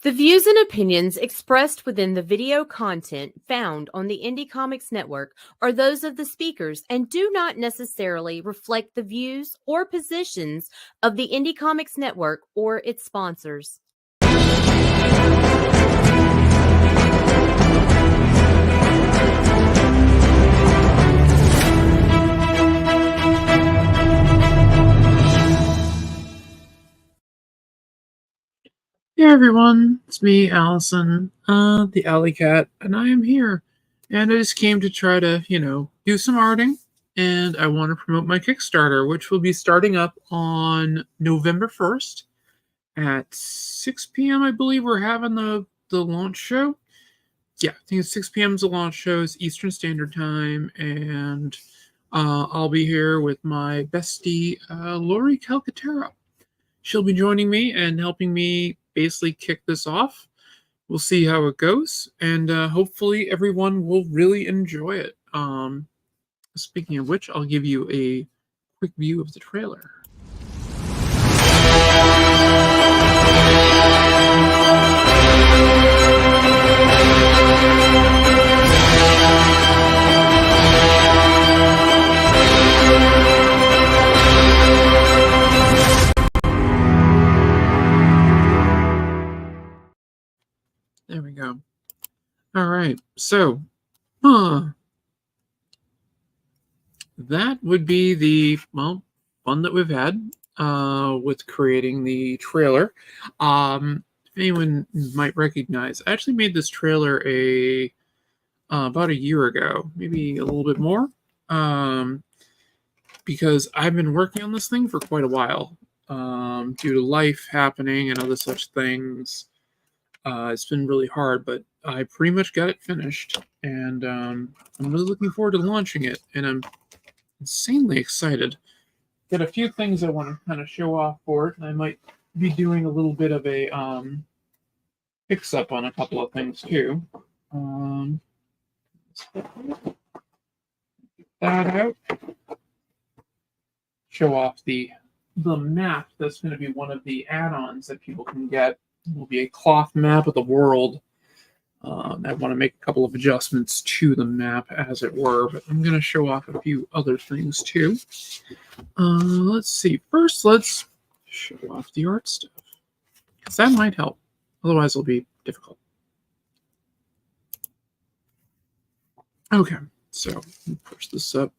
The views and opinions expressed within the video content found on the Indie Comics Network are those of the speakers and do not necessarily reflect the views or positions of the Indie Comics Network or its sponsors. Hey everyone, it's me, Allison, the Alikat, and I am here. And I just came to try to, do some arting, and I want to promote my Kickstarter, which will be starting up on November 1st at 6 p.m. I believe we're having the launch show. Yeah, I think it's 6 p.m. is the launch show, it's Eastern Standard Time, and I'll be here with my bestie, Lori Calcaterra. She'll be joining me and helping me basically kick this off. We'll see how it goes, and hopefully everyone will really enjoy it. Speaking of which, I'll give you a quick view of the trailer. There we go. All right, so, that would be the, fun that we've had with creating the trailer. If anyone might recognize, I actually made this trailer about a year ago, maybe a little bit more, because I've been working on this thing for quite a while, due to life happening and other such things. It's been really hard, but I pretty much got it finished, and I'm really looking forward to launching it, and I'm insanely excited. Got a few things I want to kind of show off for it, and I might be doing a little bit of a fix-up on a couple of things too. Get that out. Show off the map that's going to be one of the add-ons that people can get. It will be a cloth map of the world. I want to make a couple of adjustments to the map, as it were, but I'm going to show off a few other things too. Let's see. First, let's show off the art stuff, because that might help. Otherwise, it'll be difficult. Okay, so let me push this up.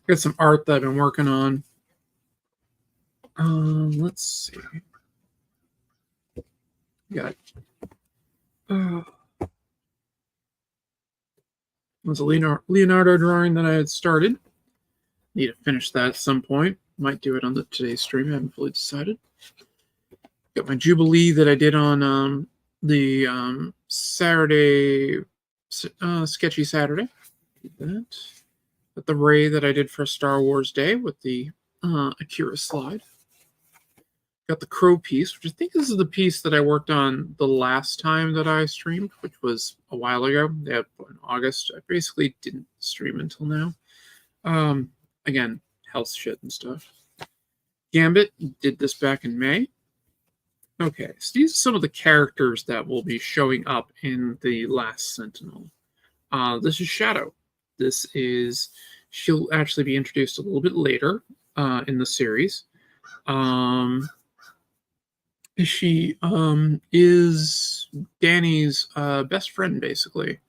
Got some art that I've been working on. Let's see. Got was a Leonardo drawing that I had started. Need to finish that at some point. Might do it on today's stream. I haven't fully decided. Got my Jubilee that I did on the Saturday, Sketchy Saturday. Did that. Got the Ray that I did for Star Wars Day with the Akira slide. Got the Crow piece, which I think this is the piece that I worked on the last time that I streamed, which was a while ago. Yeah, in August. I basically didn't stream until now. Again, health shit and stuff. Gambit did this back in May. Okay, so these are some of the characters that will be showing up in the Last Sentinel. This is Shadow. She'll actually be introduced a little bit later in the series. She is Danny's best friend, basically.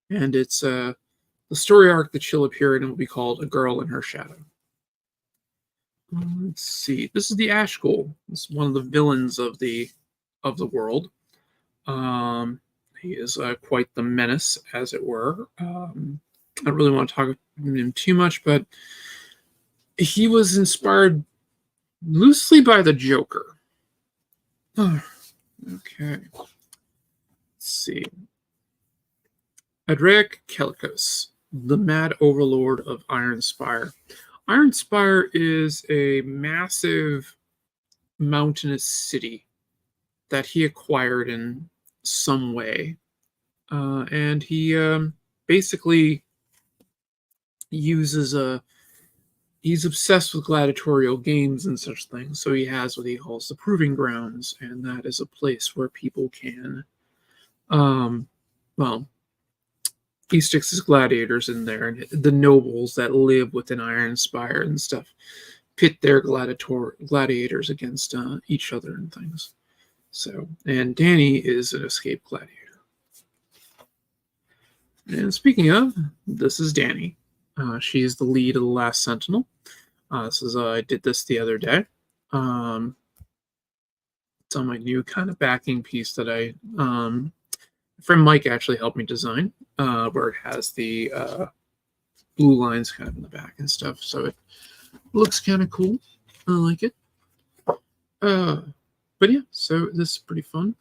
And it's the story arc that she'll appear in will be called A Girl in Her Shadow. Let's see. This is the Ashghoul. This is one of the villains of the world. He is quite the menace, as it were. I don't really want to talk about him too much, but he was inspired loosely by the Joker. Okay. Let's see. Adric Kelikos, the Mad Overlord of Iron Spire. Iron Spire is a massive mountainous city that he acquired in some way. And he basically uses he's obsessed with gladiatorial games and such things. So he has what he calls the proving grounds, and that is a place where people can, well, he sticks his gladiators in there, and the nobles that live within Iron Spire and stuff pit their gladiators against each other and things. So, and Danny is an escaped gladiator. And speaking of, this is Danny. She's the lead of the Last Sentinel. I did this the other day. It's on my new kind of backing piece that friend Mike actually helped me design, where it has the blue lines kind of in the back and stuff. So it looks kind of cool. I like it. But yeah, so this is pretty fun.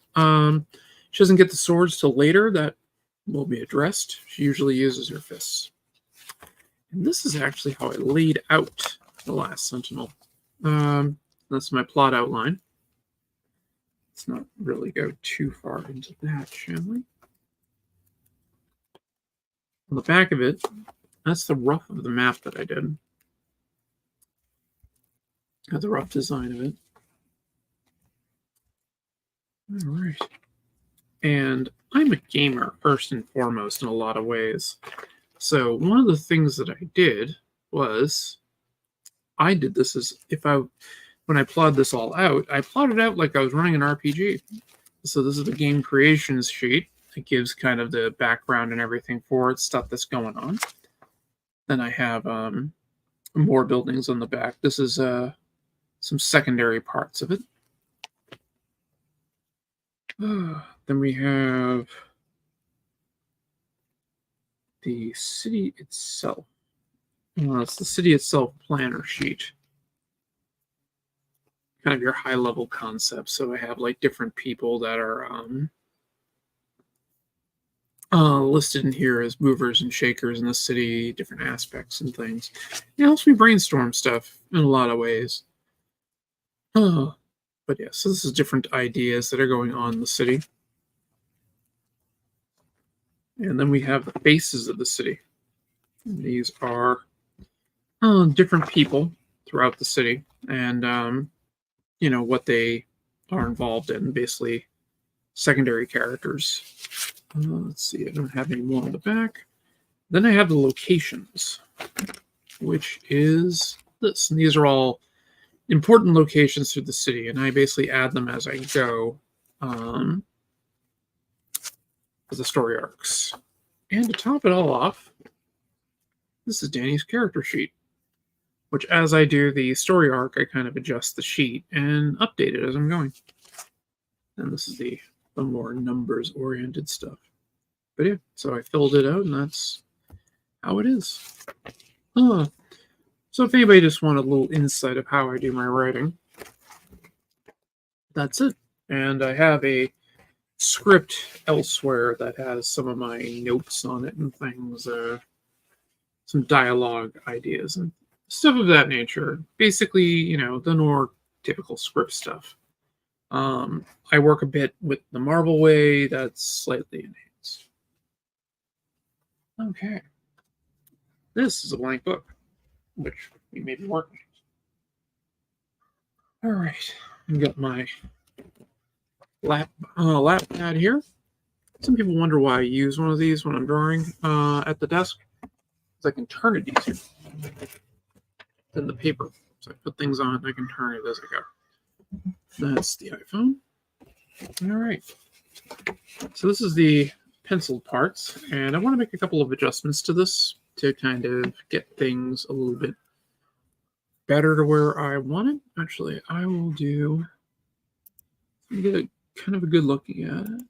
She doesn't get the swords till later. That will be addressed. She usually uses her fists. And this is actually how I laid out the Last Sentinel. That's my plot outline. Let's not really go too far into that, shall we? On the back of it, that's the rough of the map that I did. Got the rough design of it. All right. And I'm a gamer, first and foremost, in a lot of ways. So one of the things that I did was I did this as when I plotted this all out, I plotted out like I was running an RPG. So this is the game creations sheet. It gives kind of the background and everything for it, stuff that's going on. Then I have more buildings on the back. This is some secondary parts of it. Then we have the city itself. It's the city itself planner sheet. Kind of your high-level concept. So I have like different people that are listed in here as movers and shakers in the city, different aspects and things. It helps me brainstorm stuff in a lot of ways. But yeah, so this is different ideas that are going on in the city. And then we have the faces of the city. And these are different people throughout the city, and what they are involved in, basically secondary characters. Let's see, I don't have any more on the back. Then I have the locations, which is this. And these are all important locations through the city, and I basically add them as I go as the story arcs. And to top it all off, this is Danny's character sheet, which as I do the story arc, I kind of adjust the sheet and update it as I'm going. And this is the more numbers-oriented stuff. But yeah, so I filled it out, and that's how it is. So if anybody just wanted a little insight of how I do my writing, that's it. And I have a script elsewhere that has some of my notes on it and things, some dialogue ideas and stuff of that nature. Basically, the more typical script stuff. I work a bit with the Marvel way, that's slightly enhanced. Okay. This is a blank book, which we may be working. All right. I've got my lap pad here. Some people wonder why I use one of these when I'm drawing at the desk. Because I can turn it easier than the paper. So I put things on, I can turn it as I go. That's the iPhone. All right. So this is the penciled parts, and I want to make a couple of adjustments to this to kind of get things a little bit better to where I want it. Actually, I will get kind of a good looking at it.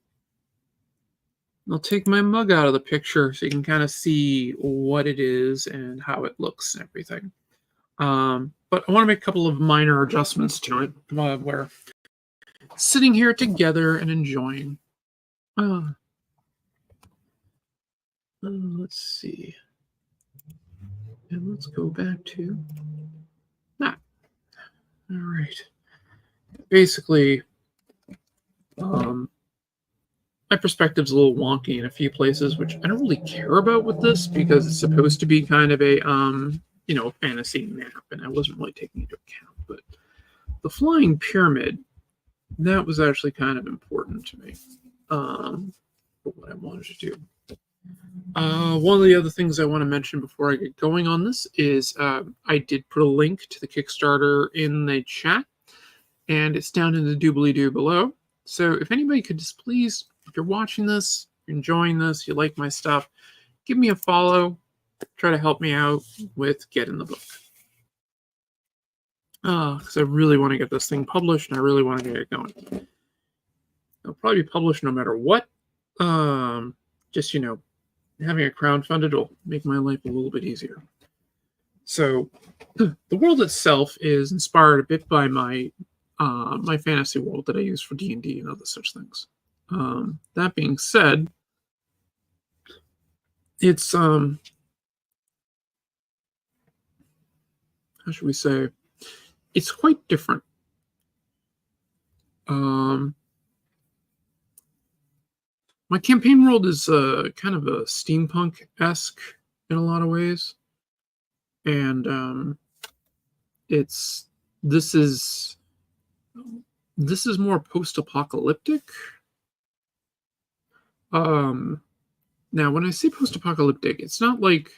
I'll take my mug out of the picture so you can kind of see what it is and how it looks and everything. But I want to make a couple of minor adjustments to it while we're sitting here together and enjoying. Let's see. And let's go back to that. All right. Basically, my perspective's a little wonky in a few places, which I don't really care about with this because it's supposed to be kind of a a fantasy map, and I wasn't really taking into account. But the flying pyramid, that was actually kind of important to me for what I wanted to do. One of the other things I want to mention before I get going on this is I did put a link to the Kickstarter in the chat, and it's down in the doobly-doo below. So if anybody could just please, if you're watching this, you're enjoying this, you like my stuff, give me a follow, try to help me out with getting the book. Because I really want to get this thing published, and I really want to get it going. It'll probably be published no matter what. Just, having a crowdfunded will make my life a little bit easier. So the world itself is inspired a bit by my my fantasy world that I use for D&D and other such things. That being said, it's how should we say? It's quite different. My campaign world is kind of a steampunk-esque in a lot of ways, and this is more post-apocalyptic. Now, when I say post-apocalyptic, it's not like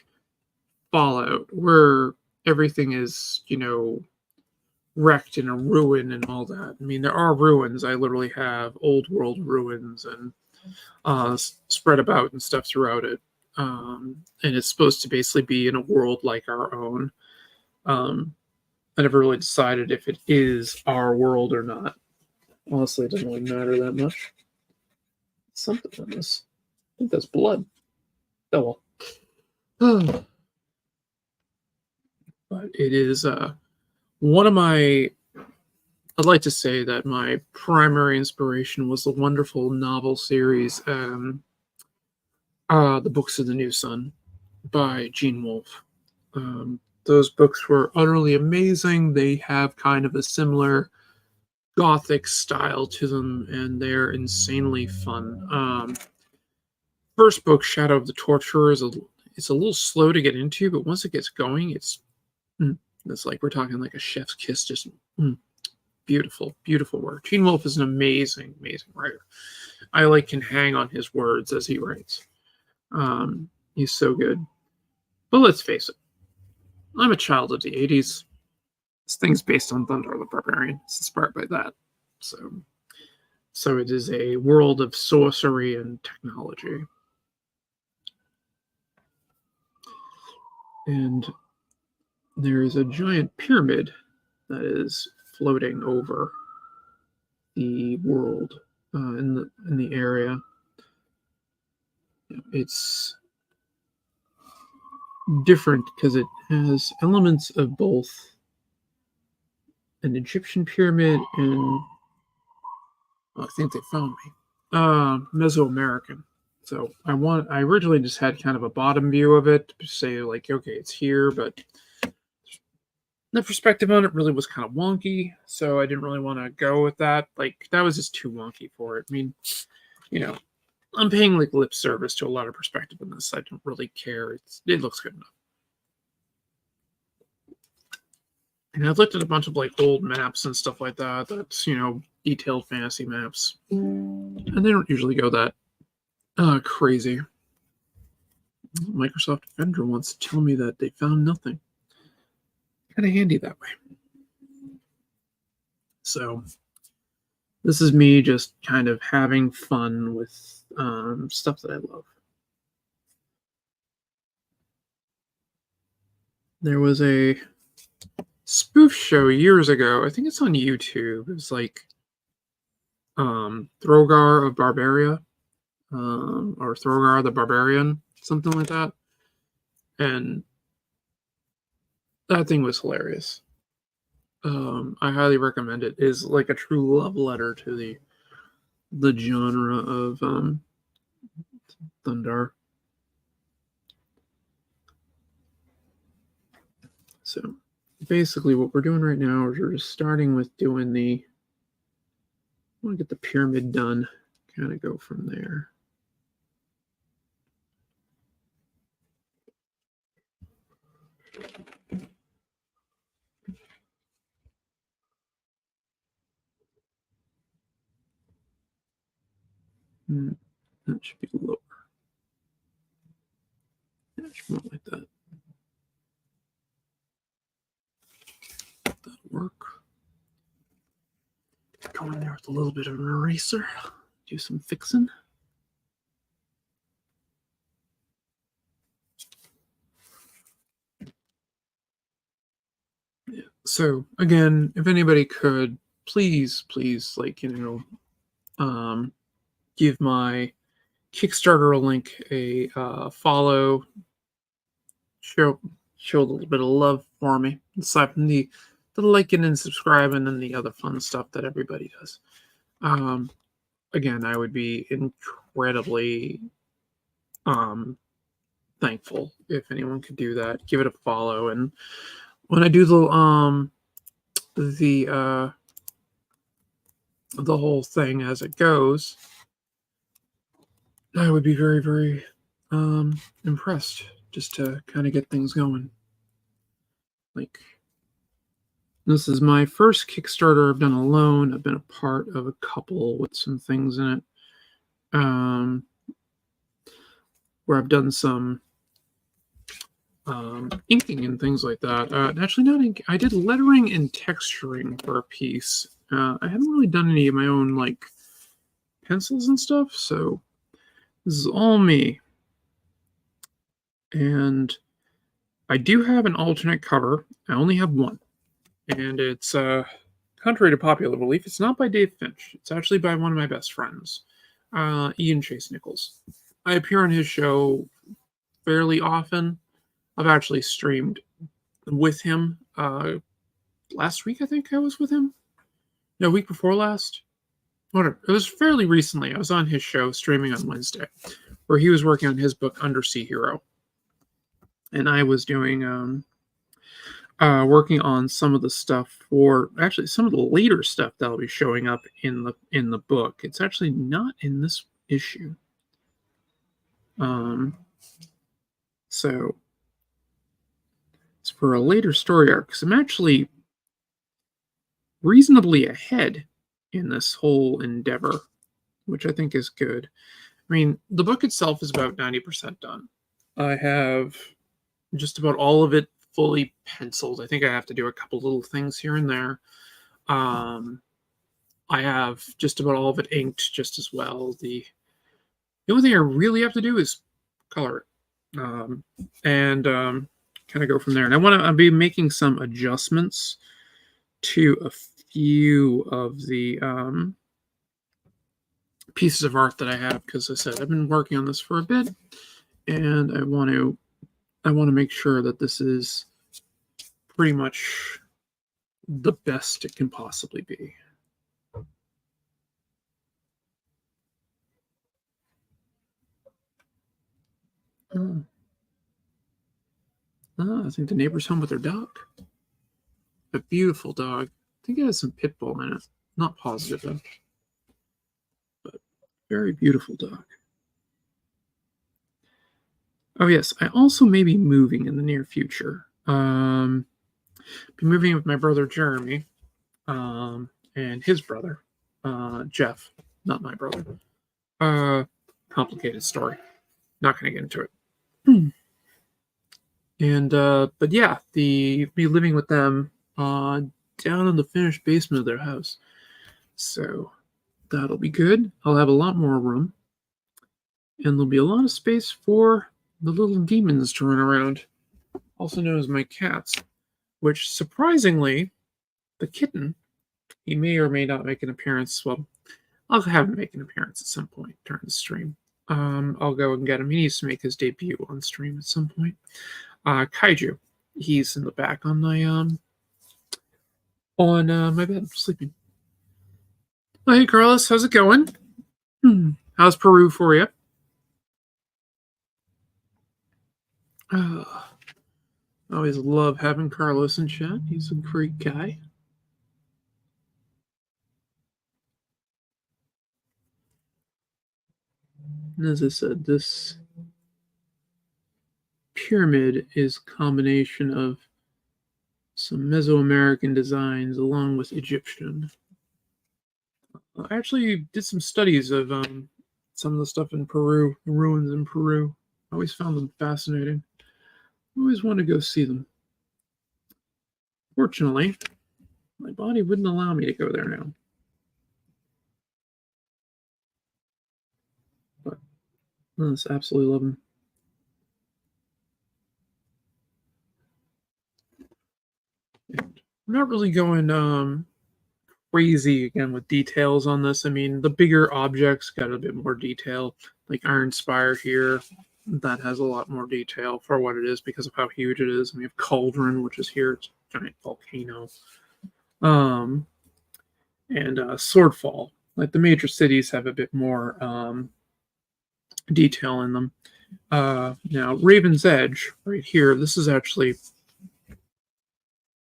Fallout where everything is, wrecked in a ruin and all that. I mean, there are ruins. I literally have old world ruins and spread about and stuff throughout it. And it's supposed to basically be in a world like our own. I never really decided if it is our world or not. Honestly, it doesn't really matter that much. Something on this. I think that's blood. Oh well. But it is one of my. I'd like to say that my primary inspiration was the wonderful novel series, The Books of the New Sun by Gene Wolfe. Those books were utterly amazing. They have kind of a similar gothic style to them, and they're insanely fun. First book, Shadow of the Torturer, it's a little slow to get into, but once it gets going, it's like we're talking like a chef's kiss, just beautiful, beautiful work. Gene Wolfe is an amazing, amazing writer. I can hang on his words as he writes. He's so good. But let's face it, I'm a child of the 80s. This thing's based on Thundar the Barbarian. It's inspired by that. So it is a world of sorcery and technology. And there is a giant pyramid that is floating over the world in the area. It's different because it has elements of both an Egyptian pyramid and I think they found me Mesoamerican. So I originally just had kind of a bottom view of it to say like, okay, it's here, but the perspective on it really was kind of wonky, so I didn't really want to go with that. Like, that was just too wonky for it. I mean, I'm paying like lip service to a lot of perspective in this. I don't really care. It looks good enough. And I've looked at a bunch of like old maps and stuff like that. That's detailed fantasy maps, and they don't usually go that crazy. Microsoft Defender wants to tell me that they found nothing. Kind of handy that way. So this is me just kind of having fun with stuff that I love. There was a spoof show years ago. I think it's on YouTube. It was like Throgar of Barbaria, or Throgar the Barbarian, something like that. And that thing was hilarious. I highly recommend it. It is like a true love letter to the genre of Thundar. So basically what we're doing right now is we're just starting with doing I want to get the pyramid done, kind of go from there. That should be lower. That should be more like that. That'll work. Go in there with a little bit of an eraser. Do some fixing. Yeah. So again, if anybody could please, like, give my Kickstarter link a follow, show a little bit of love for me, aside from the liking and subscribing and the other fun stuff that everybody does. Again, I would be incredibly thankful if anyone could do that. Give it a follow, and when I do the whole thing as it goes, I would be very, very impressed, just to kind of get things going. Like, this is my first Kickstarter I've done alone. I've been a part of a couple with some things in it, where I've done some inking and things like that. Actually, not ink. I did lettering and texturing for a piece. I haven't really done any of my own, like, pencils and stuff, so this is all me. And I do have an alternate cover. I only have one. And it's, contrary to popular belief, it's not by Dave Finch. It's actually by one of my best friends, Ian Chase Nichols. I appear on his show fairly often. I've actually streamed with him. Last week, I think I was with him. No, week before last. Whatever. It was fairly recently. I was on his show streaming on Wednesday, where he was working on his book Undersea Hero. And I was doing working on some of the stuff for, actually, some of the later stuff that'll be showing up in the book. It's actually not in this issue. So it's for a later story arc, because I'm actually reasonably ahead in this whole endeavor, which I think is good. I mean, the book itself is about 90% done. I have just about all of it fully penciled. I think I have to do a couple little things here and there. I have just about all of it inked just as well. The only thing I really have to do is color it, and kind of go from there. And I'll be making some adjustments to a few of the pieces of art that I have, because I said I've been working on this for a bit, and I want to make sure that this is pretty much the best it can possibly be. I think the neighbor's home with their dog. A beautiful dog. I think it has some pit bull in it. Not positive though. But very beautiful dog. Oh yes, I also may be moving in the near future. Be moving with my brother Jeremy, and his brother, Jeff. Not my brother. Complicated story. Not going to get into it. And but yeah, be living with them down in the finished basement of their house. So that'll be good. I'll have a lot more room, and there'll be a lot of space for the little demons to run around, also known as my cats, which surprisingly, the kitten, he may or may not make an appearance. Well, I'll have him make an appearance at some point during the stream. I'll go and get him. He needs to make his debut on stream at some point. Kaiju, he's in the back on my my bed, sleeping. Oh, hey Carlos, how's it going? How's Peru for you? I always love having Carlos in chat. He's a great guy. And as I said, this pyramid is a combination of some Mesoamerican designs along with Egyptian. I actually did some studies of some of the stuff in Peru, the ruins in Peru. I always found them fascinating. I always wanted to go see them. Fortunately, my body wouldn't allow me to go there now. But I just absolutely love them. And I'm not really going crazy again with details on this. I mean, the bigger objects got a bit more detail, like Iron Spire here. That has a lot more detail for what it is because of how huge it is. And we have Cauldron, which is here. It's a giant volcano. And Swordfall. Like the major cities have a bit more detail in them. Now, Raven's Edge, right here, this is actually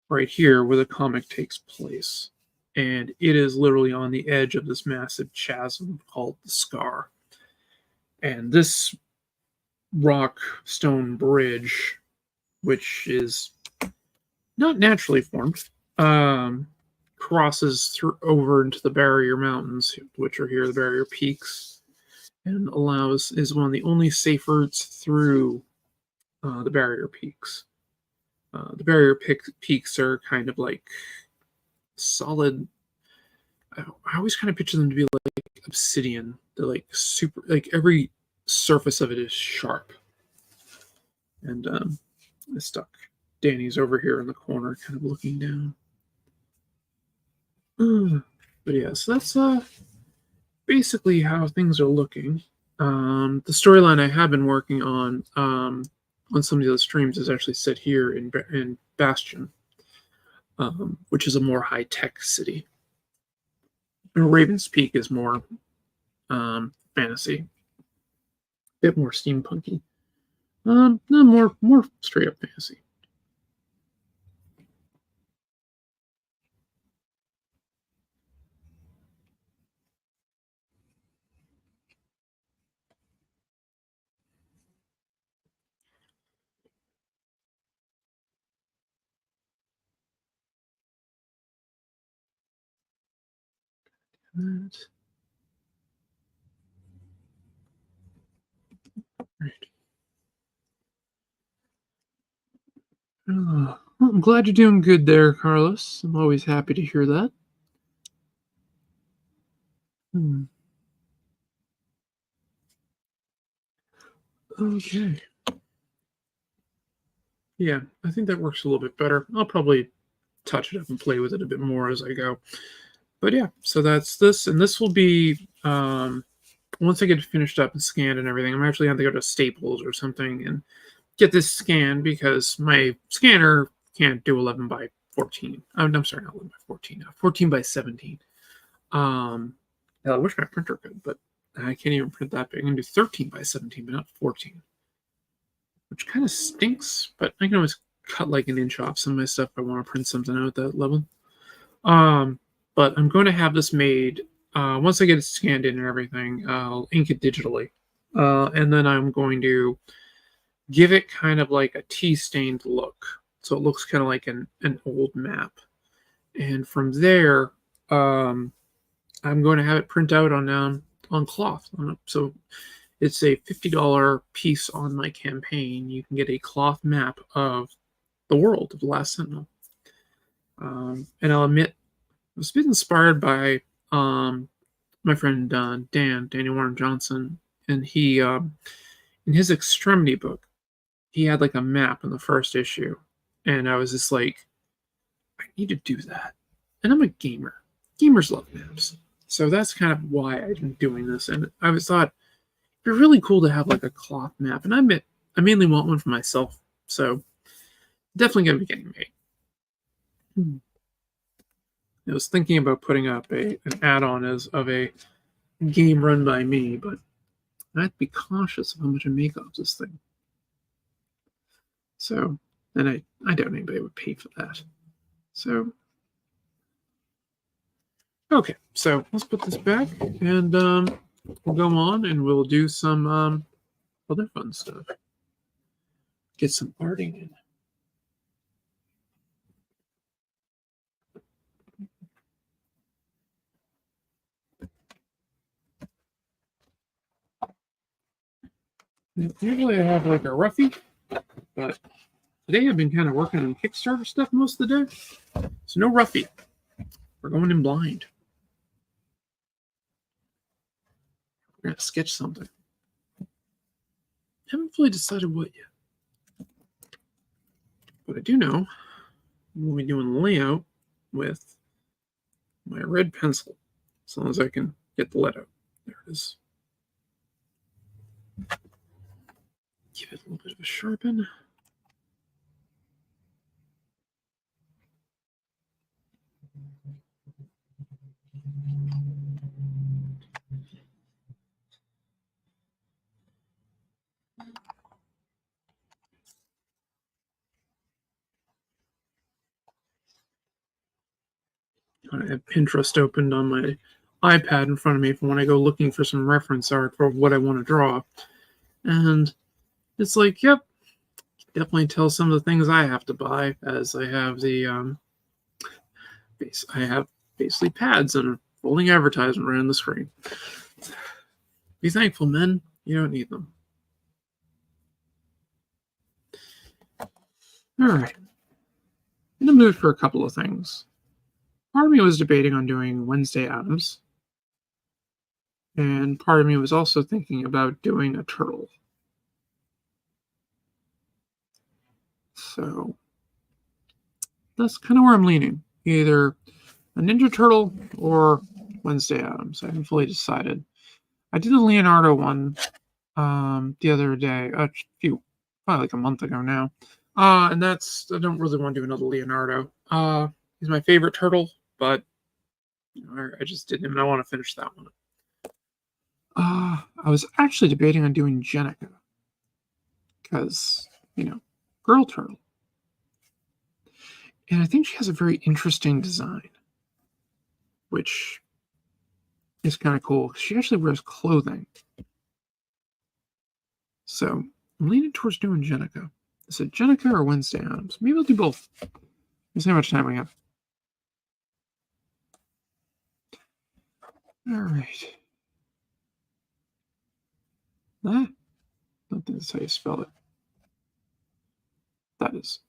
right here where the comic takes place. And it is literally on the edge of this massive chasm called the Scar. And this rock stone bridge, which is not naturally formed, crosses through over into the Barrier Mountains, which are here, the Barrier Peaks, and is one of the only safe routes through the Barrier Peaks. The Barrier Peaks are kind of like solid. I always kind of picture them to be like obsidian. They're like super, like every surface of it is sharp. And I stuck Danny's over here in the corner, kind of looking down. But yeah, so that's basically how things are looking. The storyline I have been working on some of the other streams is actually set here in Bastion, which is a more high-tech city. Raven's Peak is more fantasy, a bit more steampunky. No, more straight up fantasy. Right. Well, I'm glad you're doing good there, Carlos. I'm always happy to hear that. Okay. Yeah, I think that works a little bit better. I'll probably touch it up and play with it a bit more as I go. But yeah, so that's this, and this will be once I get it finished up and scanned and everything. I'm actually going to go to Staples or something and get this scanned because my scanner can't do 11 by 14. I'm sorry, not 11 by 14, 14 by 17. I wish my printer could, but I can't even print that big. I can do 13 by 17, but not 14, which kind of stinks. But I can always cut like an inch off some of my stuff if I want to print something out at that level. But I'm going to have this made once I get it scanned in and everything. I'll ink it digitally, and then I'm going to give it kind of like a tea-stained look, so it looks kind of like an old map. And from there, I'm going to have it print out on cloth. So it's a $50 piece on my campaign. You can get a cloth map of the world of the Last Sentinel. And I'll admit, I was a bit inspired by my friend Daniel Warren Johnson, and he in his Extremity book, he had like a map in the first issue, and I was just like, I need to do that. And I'm a gamer. Gamers love maps, so that's kind of why I've been doing this. And I was thought it'd be really cool to have like a cloth map, and I mainly want one for myself, so definitely gonna be getting made. I was thinking about putting up an add-on of a game run by me, but I have to be cautious of how much I make off this thing. So, and I doubt anybody would pay for that. So, okay, so let's put this back, and we'll go on, and we'll do some other fun stuff. Get some arting in. Usually I have like a roughie, but today I've been kind of working on Kickstarter stuff most of the day. So no roughie. We're going in blind. We're going to sketch something. Haven't fully decided what yet. But I do know we'll be doing the layout with my red pencil, as long as I can get the lead out. There it is. Give it a little bit of a sharpen. I have Pinterest opened on my iPad in front of me for when I go looking for some reference art for what I want to draw. And it's like, yep, definitely tell some of the things I have to buy, as I have the I have basically pads and a rolling advertisement right on the screen. Be thankful, men. You don't need them. All right. In the mood for a couple of things. Part of me was debating on doing Wednesday Addams, and part of me was also thinking about doing a turtle. So that's kind of where I'm leaning. Either a Ninja Turtle or Wednesday Addams. I haven't fully decided. I did the Leonardo one the other day, probably like a month ago now. And I don't really want to do another Leonardo. He's my favorite turtle, but I just did him and I want to finish that one. I was actually debating on doing Jenica, because, girl turtle. And I think she has a very interesting design, which is kind of cool. She actually wears clothing. So I'm leaning towards doing Jenica. Is it Jenica or Wednesday Addams? Maybe I'll do both. Let's see how much time we have. All right. I don't think that's how you spell it. That is.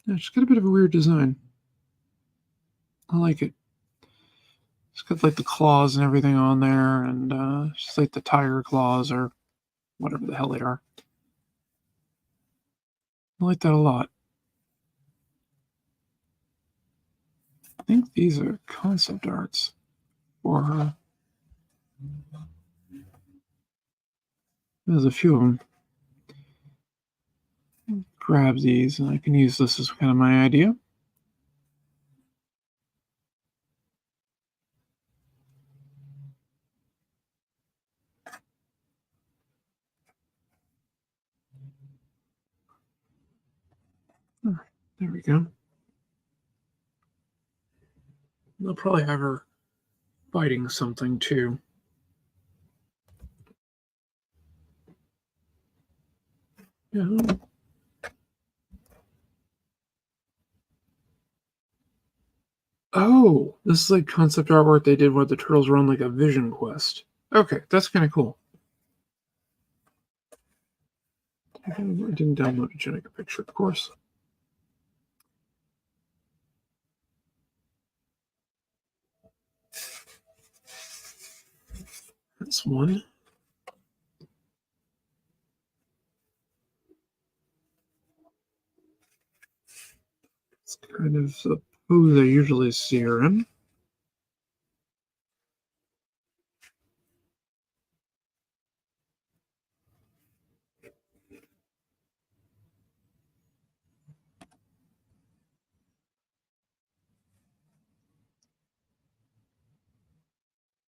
Yeah, she's got a bit of a weird design. I like it. It's got like the claws and everything on there, and just like the tiger claws or whatever the hell they are. I like that a lot. I think these are concept arts for her. There's a few of them. Grab these, and I can use this as kind of my idea. There we go. They'll probably have her fighting something too. Yeah. Oh, this is like concept artwork they did where the turtles were on like a vision quest. Okay, that's kind of cool. I didn't download a Jenica picture, of course. That's one. It's kind of the pose I usually see her in.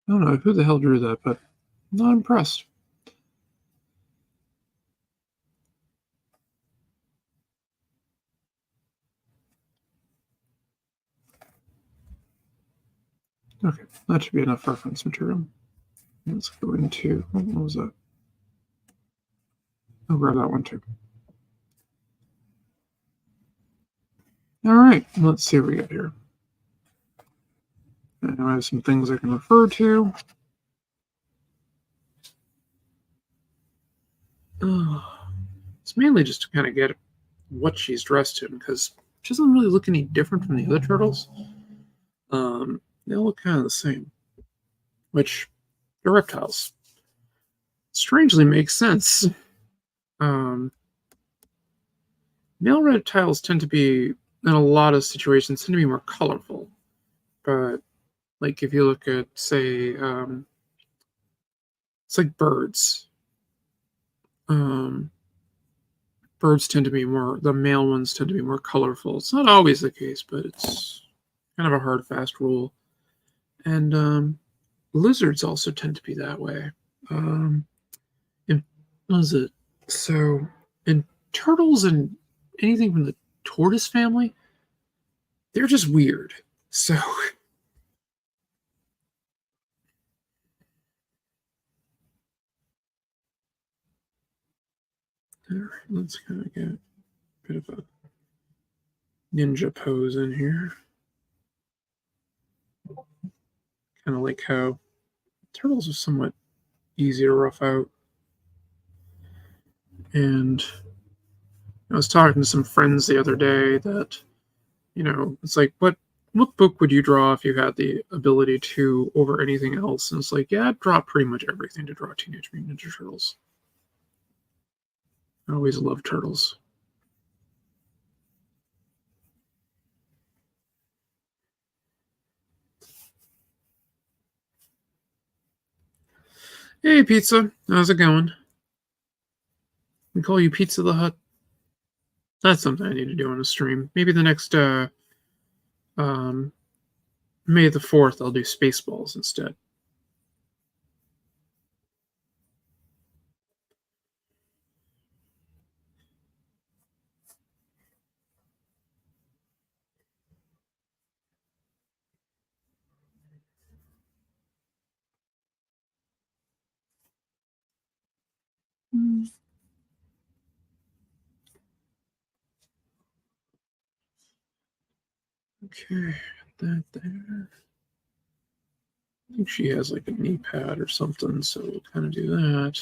I don't know who the hell drew that, but I'm not impressed. Okay, that should be enough reference material. Let's go into, what was that? I'll grab that one too. All right, let's see what we got here. I have some things I can refer to. It's mainly just to kind of get what she's dressed in, because she doesn't really look any different from the other turtles. They all look kind of the same, which they're reptiles. Strangely makes sense. Male reptiles tend to be, in a lot of situations, tend to be more colorful. But, like, if you look at, say, it's like birds. Birds tend to be the male ones tend to be more colorful. It's not always the case, but it's kind of a hard, fast rule. And lizards also tend to be that way. And what is it? So, and turtles and anything from the tortoise family, they're just weird. So, all right, let's kind of get a bit of a ninja pose in here. Kind of like how turtles are somewhat easy to rough out. And I was talking to some friends the other day that, it's like, what book would you draw if you had the ability to over anything else? And it's like, yeah, I'd draw pretty much everything to draw Teenage Mutant Ninja Turtles. I always loved turtles. Hey, Pizza. How's it going? We call you Pizza the Hut. That's something I need to do on a stream. Maybe the next May the 4th, I'll do Spaceballs instead. Okay, that there. I think she has like a knee pad or something, so we'll kind of do that.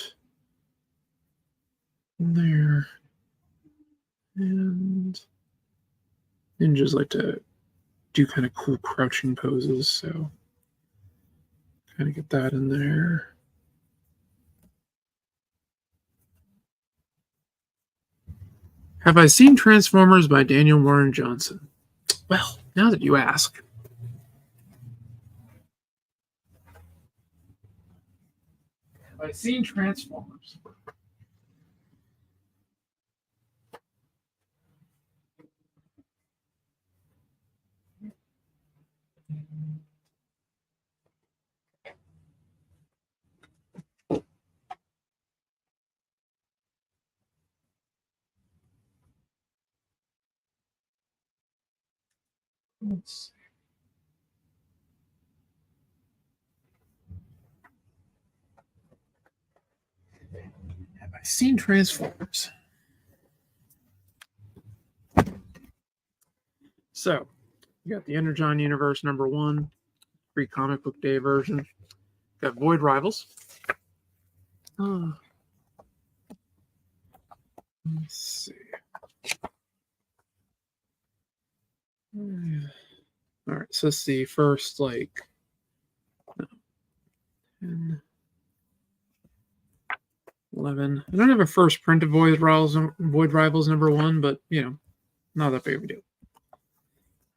There. And ninjas like to do kind of cool crouching poses, so kind of get that in there. Have I seen Transformers by Daniel Warren Johnson? Well, now that you ask. Have I seen Transformers? Let's see. Have I seen Transformers? So, you got the Energon Universe #1, free comic book day version. Got Void Rivals. Let's see. All right, so it's the first, 10, 11. I don't have a first print of Void Rivals #1, but, not that big of a deal.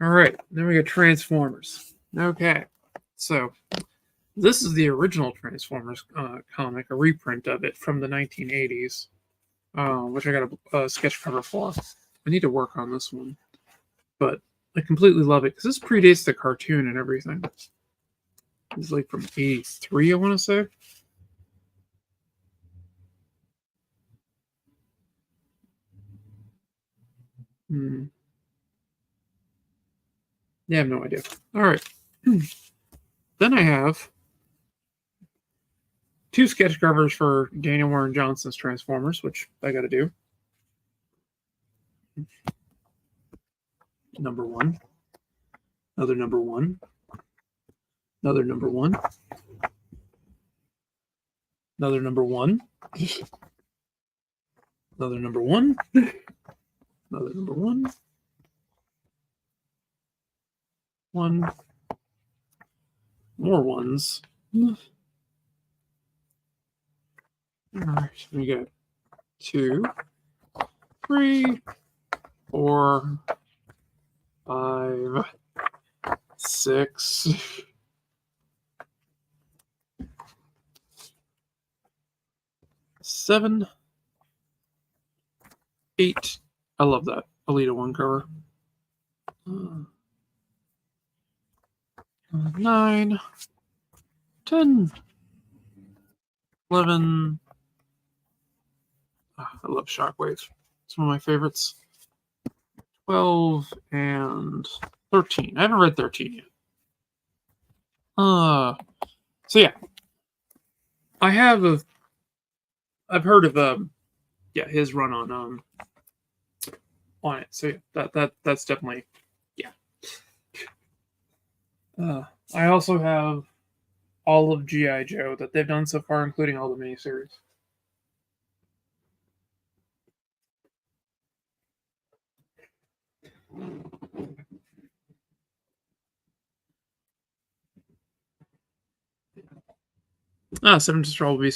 All right, then we got Transformers. Okay, so this is the original Transformers comic, a reprint of it from the 1980s, which I got a sketch cover for. I need to work on this one, but I completely love it because this predates the cartoon and everything. It's like from '83, I want to say. Yeah, I have no idea. All right. Then I have 2 sketch covers for Daniel Warren Johnson's Transformers, which I got to do. number one, another number one, another number one, another number one, another number one, another number one, more ones. All right, we got 2, 3, 4, 5, 6, 7, 8. I love that Alita 1 cover. 9, 10, 11. I love Shockwave. It's one of my favorites. 12 and 13. I haven't read 13 yet. So yeah. I've heard of his run on it. So yeah, that's definitely I also have all of G.I. Joe that they've done so far, including all the miniseries. Seven to Stroll will be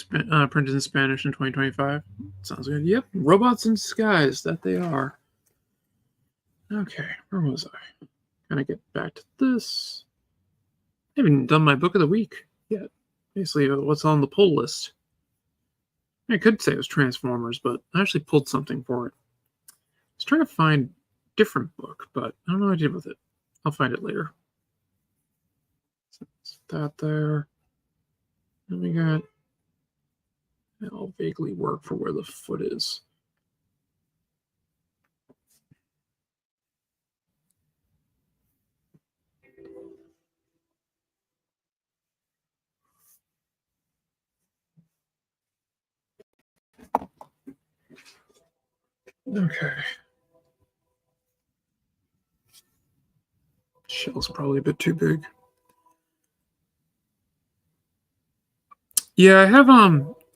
printed in Spanish in 2025. Sounds good. Yep, robots in disguise, that they are. Okay, where was I? Can I get back to this? I haven't done my book of the week yet. Basically, what's on the pull list. I could say it was Transformers, but I actually pulled something for it. I was trying to find a different book, but I don't know what I did with it. I'll find it later. So that there. Then we got. I'll vaguely work for where the foot is. Okay. Shell's probably a bit too big. Yeah,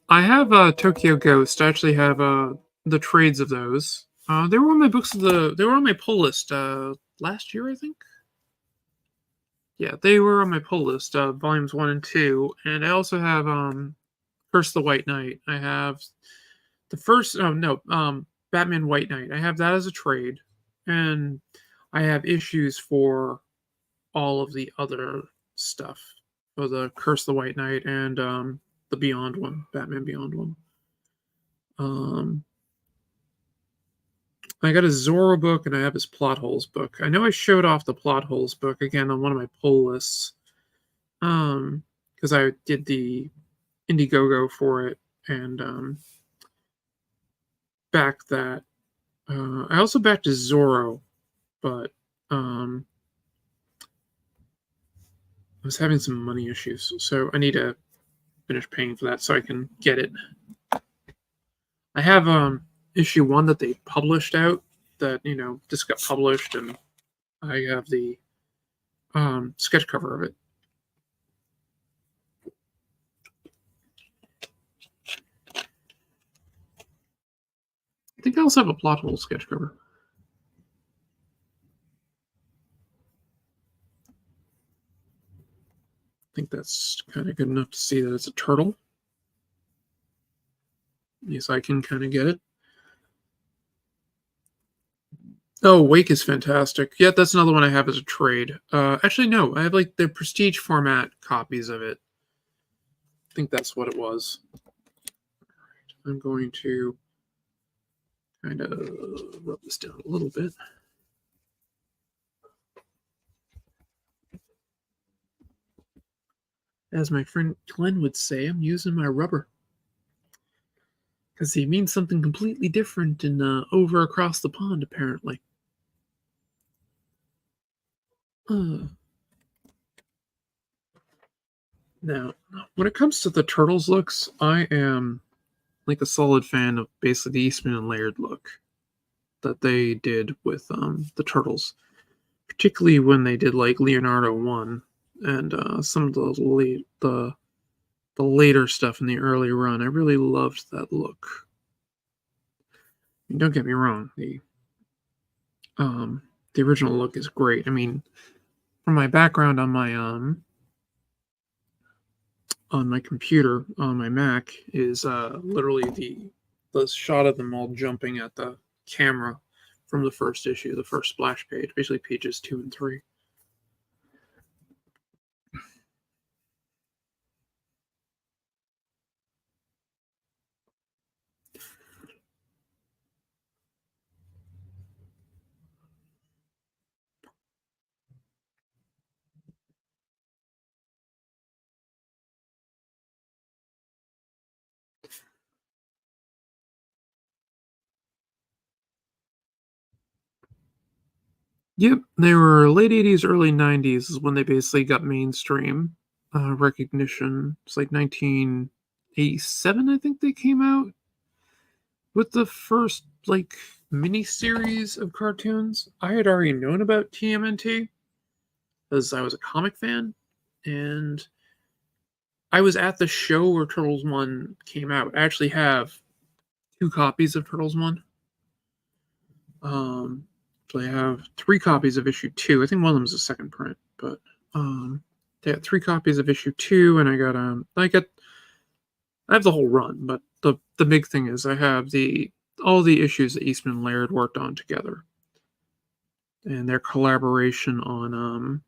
I have Tokyo Ghost. I actually have the trades of those. They were on my they were on my pull list last year, I think. Yeah, they were on my pull list, volumes 1 and 2, and I also have Curse the White Knight. I have the first Batman White Knight. I have that as a trade, and I have issues for all of the other stuff. For the Curse the White Knight and the Beyond one, Batman Beyond one. I got a Zorro book and I have his Plot Holes book. I know I showed off the Plot Holes book again on one of my pull lists. Because I did the Indiegogo for it and backed that. I also backed a Zorro, but I was having some money issues, so I need to finish paying for that so I can get it. I have issue 1 that they published out that just got published, and I have the sketch cover of it. I think I also have a Plot Hole sketch cover. I think that's kind of good enough to see that it's a turtle. Yes, I can kind of get it. Oh, Wake is fantastic. Yeah, that's another one I have as a trade. Actually, no, I have like the prestige format copies of it. I think that's what it was. All right, I'm going to kind of rub this down a little bit. As my friend Glenn would say, I'm using my rubber. Because he means something completely different in over across the pond, apparently. Now, when it comes to the Turtles looks, I am like a solid fan of basically the Eastman and Laird look that they did with the Turtles. particularly when they did like Leonardo 1 and some of the later stuff in the early run. I really loved that look. Don't get me wrong, the original look is great. I mean, from my background on my computer on my Mac is literally the shot of them all jumping at the camera from the first issue, the first splash page, basically pages 2 and 3. Yep, they were late 80s, early 90s is when they basically got mainstream recognition. It's like 1987, I think they came out with the first like mini series of cartoons. I had already known about TMNT because I was a comic fan, and I was at the show where Turtles 1 came out. I actually have 2 copies of Turtles 1. So I have 3 copies of issue 2. I think one of them is a second print, but they had 3 copies of issue 2, and I have the whole run, but the big thing is I have all the issues that Eastman and Laird worked on together, and their collaboration on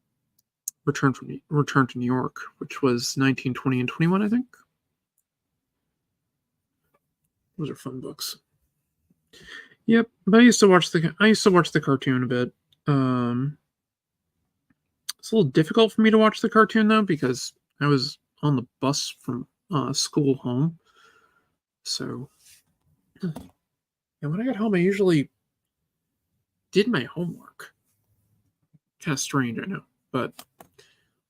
Return to New York, which was 19, 20, and 21, I think. Those are fun books. Yep, but I used to watch the cartoon a bit. It's a little difficult for me to watch the cartoon though because I was on the bus from school home. So, and when I got home, I usually did my homework. Kind of strange, I know, but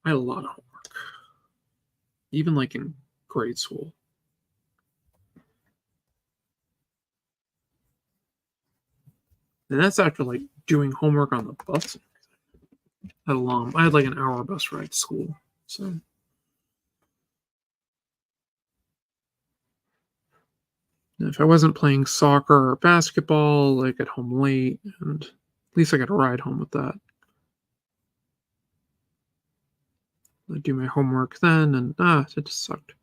I had a lot of homework, even like in grade school. And that's after like doing homework on the bus. I had like an hour bus ride to school. So if I wasn't playing soccer or basketball, like at home late, and at least I got a ride home with that. I'd do my homework then, and it just sucked.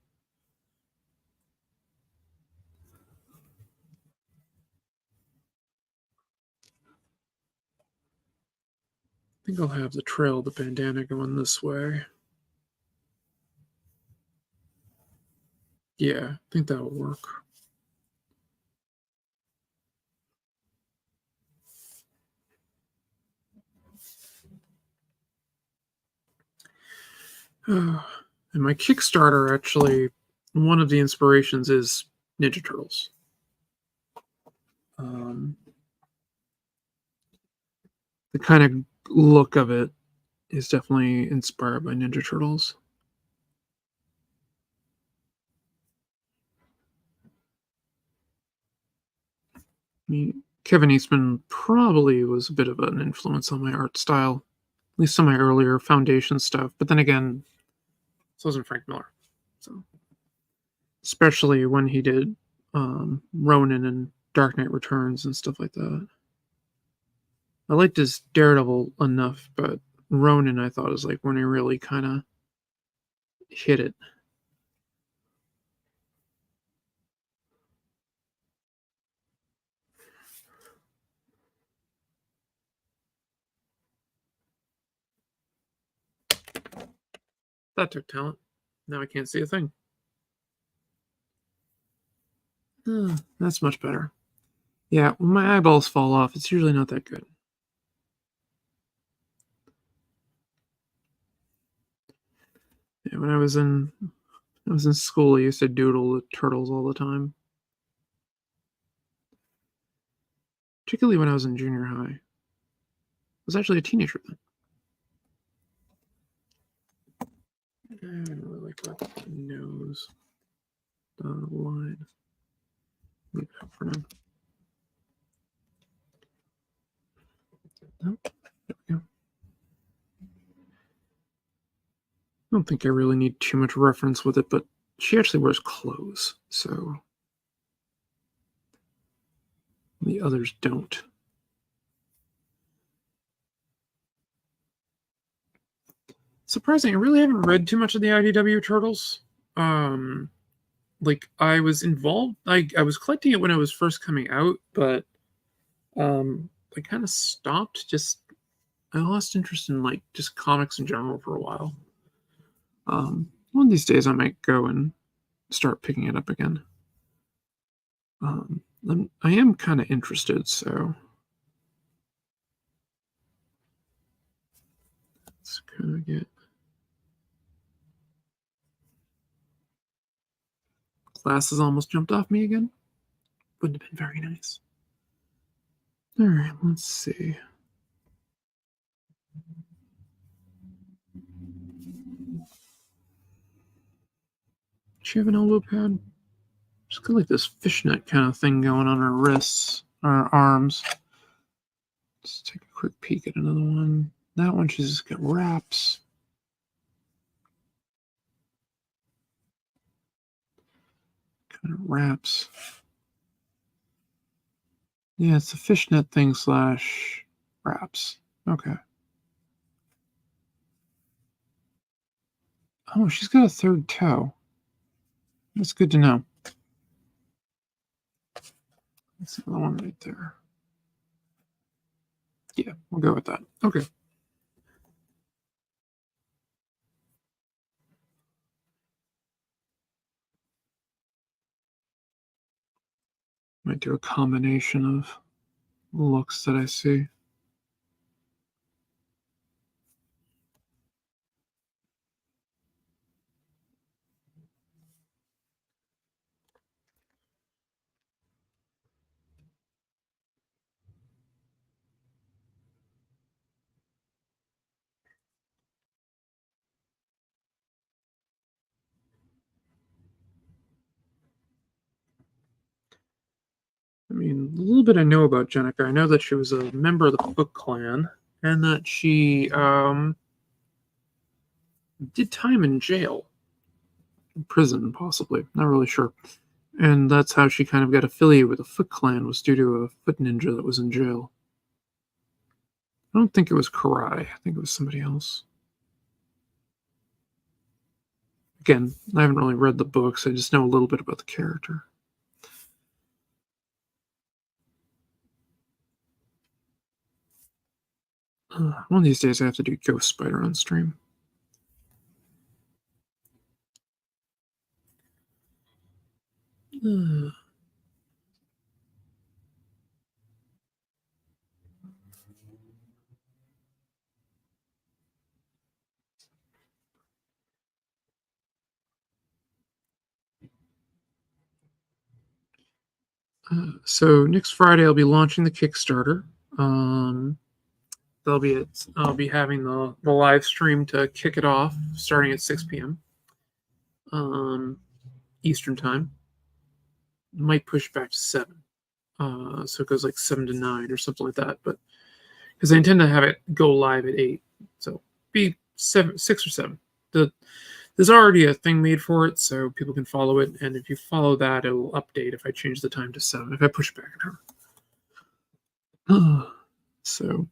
I think I'll have the trail of the bandana going this way. Yeah, I think that'll work. And my Kickstarter, actually, one of the inspirations is Ninja Turtles. The kind of look of it is definitely inspired by Ninja Turtles. I mean, Kevin Eastman probably was a bit of an influence on my art style, at least some of my earlier Foundation stuff. But then again, so wasn't Frank Miller. So, especially when he did Ronin and Dark Knight Returns and stuff like that. I liked his Daredevil enough, but Ronin I thought is like when he really kind of hit it. That took talent. Now I can't see a thing. That's much better. Yeah, when my eyeballs fall off, it's usually not that good. Yeah, when I was in school, I used to doodle the turtles all the time. Particularly when I was in junior high. I was actually a teenager then. I don't really like that nose line. Leave it out for now. Oh, there we go. don't think I really need too much reference with it, but she actually wears clothes, so the others don't. Surprising, I really haven't read too much of the IDW Turtles. Like I was involved, I was collecting it when it was first coming out, but I kind of stopped. Just I lost interest in like just comics in general for a while. One of these days I might go and start picking it up again. I am kind of interested, so let's kind of get glasses almost jumped off me again. Wouldn't have been very nice. All right, let's see. Does she have an elbow pad? She's got like this fishnet kind of thing going on her wrists, or arms. Let's take a quick peek at another one. That one, she's just got wraps. Kind of wraps. Yeah, it's a fishnet thing / wraps. Okay. Oh, she's got a third toe. That's good to know. That's another one right there. Yeah, we'll go with that. Okay. Might do a combination of looks that I see. I mean, a little bit I know about Jenica. I know that she was a member of the Foot Clan, and that she did time in jail, in prison, possibly. Not really sure. And that's how she kind of got affiliated with the Foot Clan, was due to a foot ninja that was in jail. I don't think it was Karai. I think it was somebody else. Again, I haven't really read the books. I just know a little bit about the character. One of these days I have to do Ghost Spider on stream. So next Friday I'll be launching the Kickstarter. I'll be having the live stream to kick it off, starting at 6 p.m. Eastern time. Might push back to 7, so it goes like 7 to 9 or something like that. But because I intend to have it go live at 8, so be 6 or 7. There's already a thing made for it, so people can follow it, and if you follow that, it'll update if I change the time to 7. If I push back an hour, so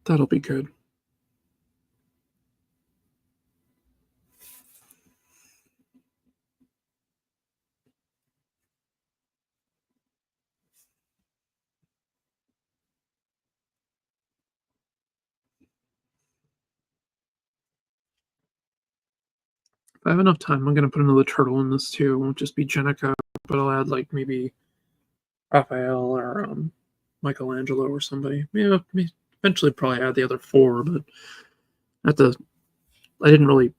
that'll be good. If I have enough time, I'm gonna put another turtle in this too. It won't just be Jenica, but I'll add like maybe Raphael or Michelangelo or somebody. Yeah, eventually probably add the other 4, but I didn't really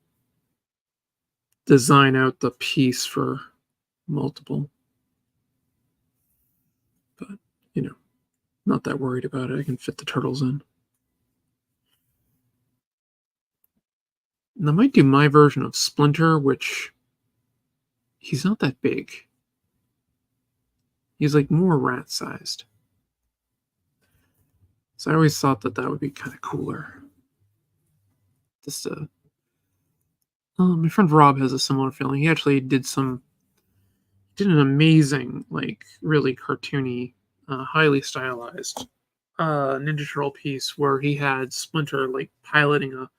design out the piece for multiple. But not that worried about it. I can fit the turtles in. And I might do my version of Splinter, which he's not that big. He's like more rat-sized. So I always thought that would be kind of cooler. Just my friend Rob has a similar feeling. He actually did an amazing, like really cartoony, highly stylized Ninja Turtle piece where he had Splinter like piloting a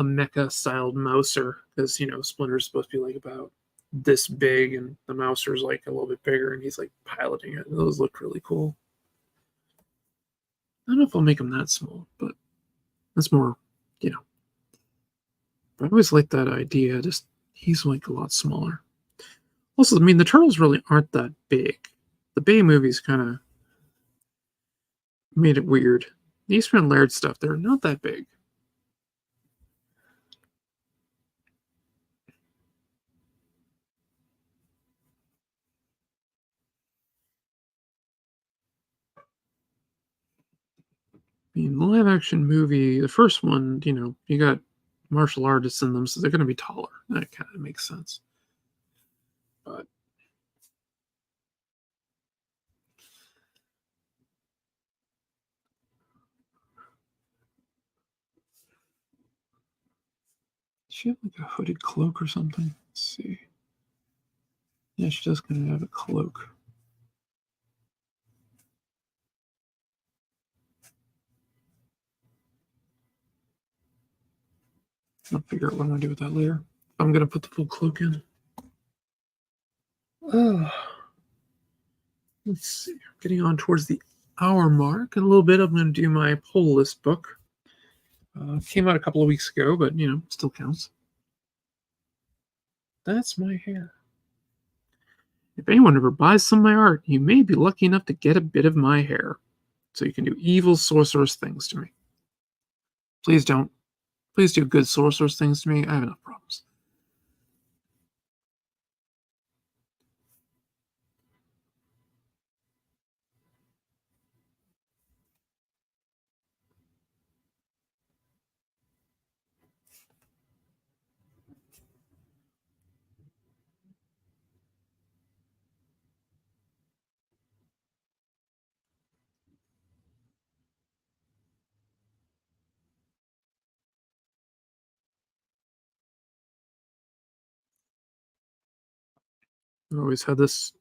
mecha styled mouser, because Splinter's supposed to be like about this big and the mouser's like a little bit bigger, and he's like piloting it. Those look really cool. I don't know if I'll make him that small, but that's more, you know. I always like that idea. Just he's like a lot smaller. Also, I mean, the turtles really aren't that big. The Bay movies kind of made it weird. The Eastman Laird stuff, they're not that big. I mean, the live action movie, the first one, you got martial artists in them, so they're going to be taller. That kind of makes sense. But does she have like a hooded cloak or something? Let's see. Yeah, she does kind of have a cloak. I'll figure out what I'm going to do with that later. I'm going to put the full cloak in. Oh, let's see. I'm getting on towards the hour mark. In a little bit, I'm going to do my poll list book. Came out a couple of weeks ago, but, still counts. That's my hair. If anyone ever buys some of my art, you may be lucky enough to get a bit of my hair, so you can do evil sorceress things to me. Please don't. Please do good sorceress things to me. I have enough problems. I always had this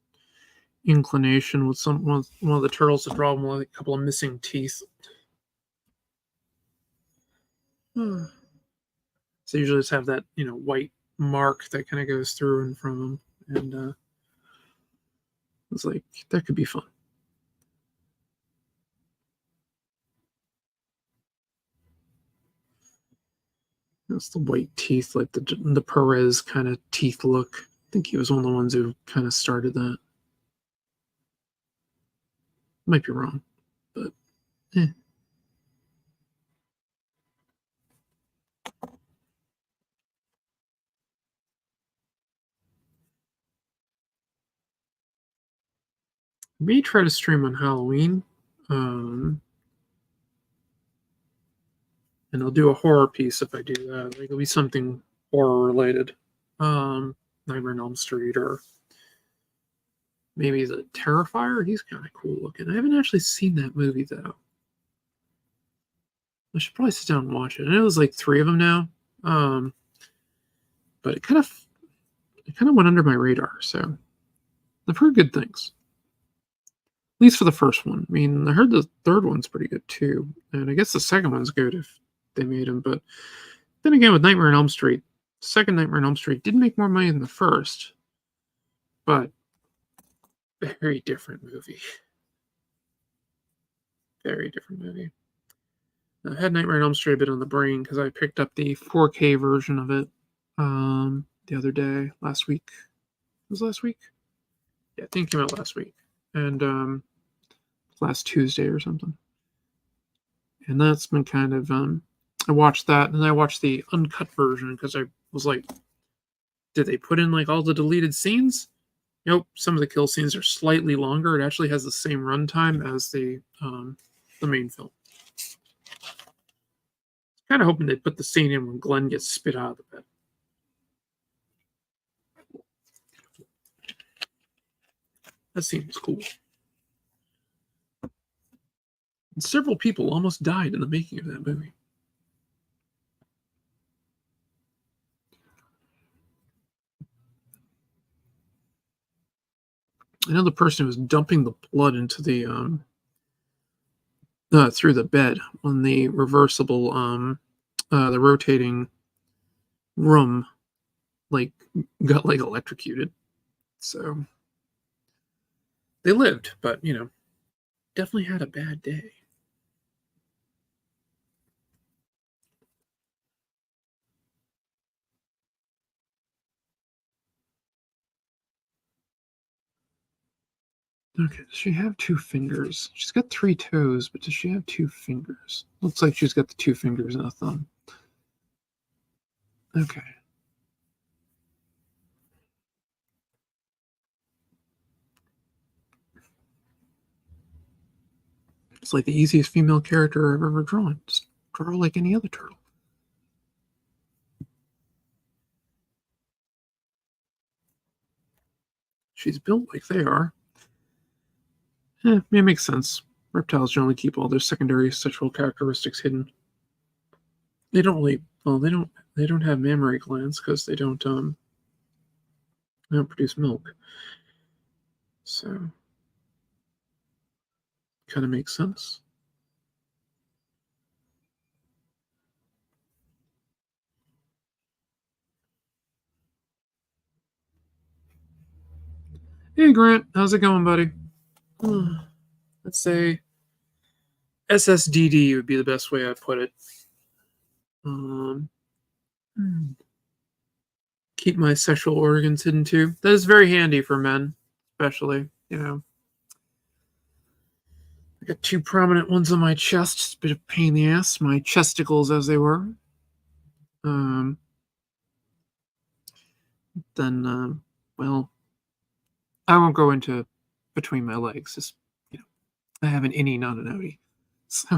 inclination with one of the turtles to draw them with a couple of missing teeth. So they usually just have that white mark that kind of goes through and from them, and it's like that could be fun. That's the white teeth, like the Perez kind of teeth look. I think he was one of the ones who kind of started that. Might be wrong, but eh. May try to stream on Halloween, and I'll do a horror piece if I do that. Like it'll be something horror related, Nightmare on Elm Street, or maybe the Terrifier. He's kind of cool looking. I haven't actually seen that movie though. I should probably sit down and watch it. I know there's like 3 of them now, but it kind of went under my radar. So I've heard good things, at least for the first one. I mean, I heard the third one's pretty good too, and I guess the second one's good if they made them. But then again, with Nightmare on Elm Street, the second Nightmare on Elm Street did make more money than the first, but very different movie. Very different movie. I had Nightmare on Elm Street a bit on the brain because I picked up the 4K version of it the other day, last week. It was last week? Yeah, I think it came out last week. And last Tuesday or something. And that's been kind of I watched that, and then I watched the uncut version because I was like, did they put in like all the deleted scenes? Nope. Some of the kill scenes are slightly longer. It actually has the same runtime as the main film. Kind of hoping they put the scene in when Glenn gets spit out of the bed. That scene was cool. And several people almost died in the making of that movie. I know the person who was dumping the blood into the through the bed on the reversible the rotating room, like, got like electrocuted. So they lived, but definitely had a bad day. Okay, does she have 2 fingers? She's got 3 toes, but does she have 2 fingers? Looks like she's got the 2 fingers and a thumb. Okay. It's like the easiest female character I've ever drawn. Just draw her like any other turtle. She's built like they are. It makes sense. Reptiles generally keep all their secondary sexual characteristics hidden. They don't really. Well, they don't have mammary glands because they don't produce milk. So kind of makes sense. Hey Grant, how's it going, buddy? Let's say SSDD would be the best way I'd put it. Um, keep my sexual organs hidden too. That is very handy for men, especially. I got 2 prominent ones on my chest. It's a bit of pain in the ass. My chesticles, as they were. Um, then, well, I won't go into between my legs. Just, I have an innie, not an outie. So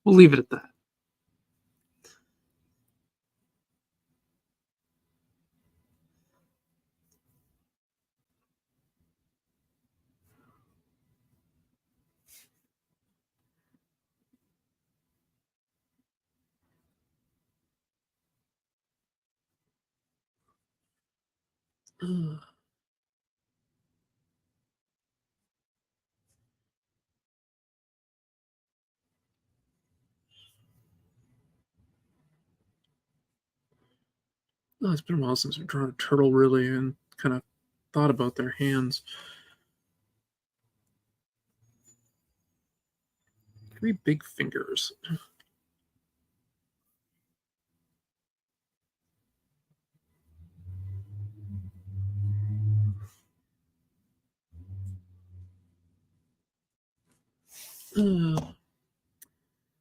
we'll leave it at that. Oh, it's been a while since I've drawn a turtle, really, and kind of thought about their hands. 3 big fingers.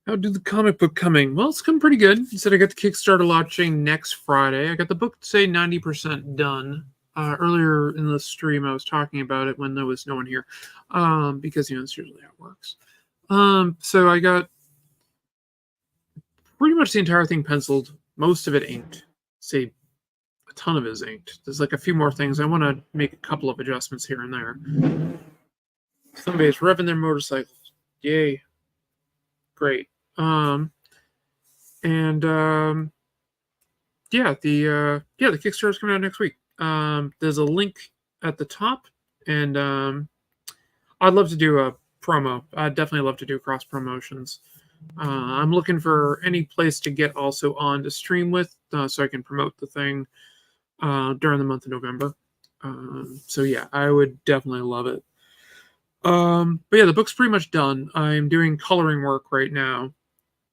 How did the comic book coming? Well, it's coming pretty good. You said I got the Kickstarter launching next Friday. I got the book, say, 90% done. Earlier in the stream, I was talking about it when there was no one here, because it's usually how it works. So I got pretty much the entire thing penciled, most of it inked. Say a ton of it is inked. There's like a few more things. I want to make a couple of adjustments here and there. Somebody's revving their motorcycles. Yay. Great. And yeah, the Kickstarter's coming out next week. There's a link at the top, and I'd love to do a promo. I'd definitely love to do cross promotions. I'm looking for any place to get also on to stream with, so I can promote the thing during the month of November. So yeah, I would definitely love it. But yeah, the book's pretty much done. I'm doing coloring work right now,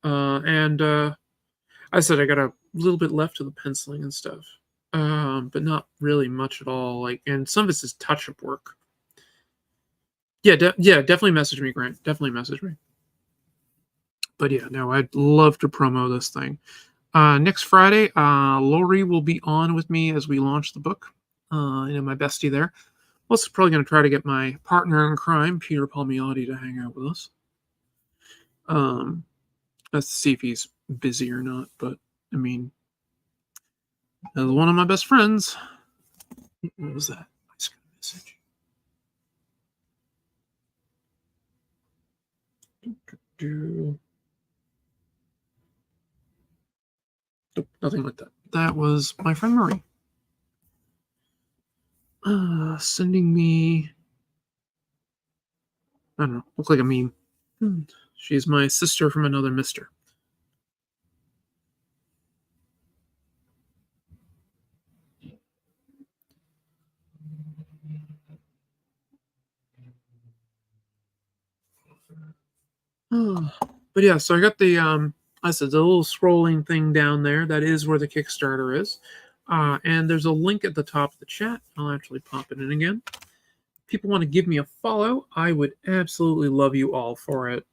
and I said I got a little bit left of the penciling and stuff, but not really much at all. Like, and some of this is touch-up work. Yeah, definitely message me, Grant. Definitely message me. But yeah, no, I'd love to promo this thing. Next Friday, Lori will be on with me as we launch the book. My bestie there. Also, probably going to try to get my partner in crime, Peter Palmiotti, to hang out with us. Let's see if he's busy or not. But I mean, one of my best friends. What was that? I just got a message. Nope, nothing like that. That was my friend Marie. Sending me I don't know, look like a meme. She's my sister from another mister. Oh, but yeah, so I got the I said the little scrolling thing down there. That is where the Kickstarter is. And there's a link at the top of the chat. I'll actually pop it in again. If people want to give me a follow, I would absolutely love you all for it.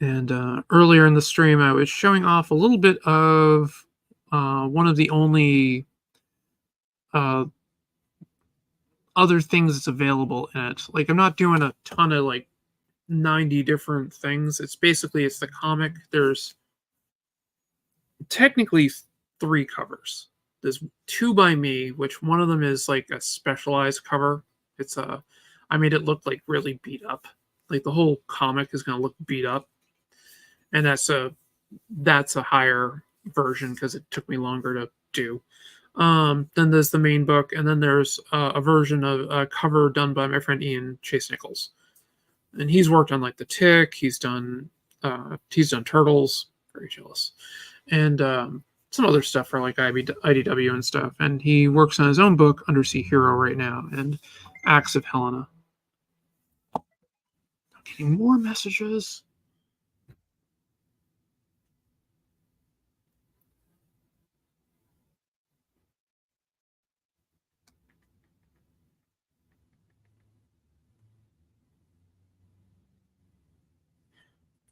And earlier in the stream, I was showing off a little bit of one of the only uh, other things that's available in it. Like, I'm not doing a ton of like 90 different things. It's the comic. There's technically 3 covers. There's 2 by me, which one of them is like a specialized cover. I made it look like really beat up. Like the whole comic is going to look beat up, and that's a higher version because it took me longer to do. Then there's the main book, and then there's a version of a cover done by my friend Ian Chase Nichols, and he's worked on like the Tick. He's done Turtles. Very jealous, and some other stuff for like IDW and stuff. And he works on his own book, Undersea Hero, right now, and Acts of Helena. I'm getting more messages.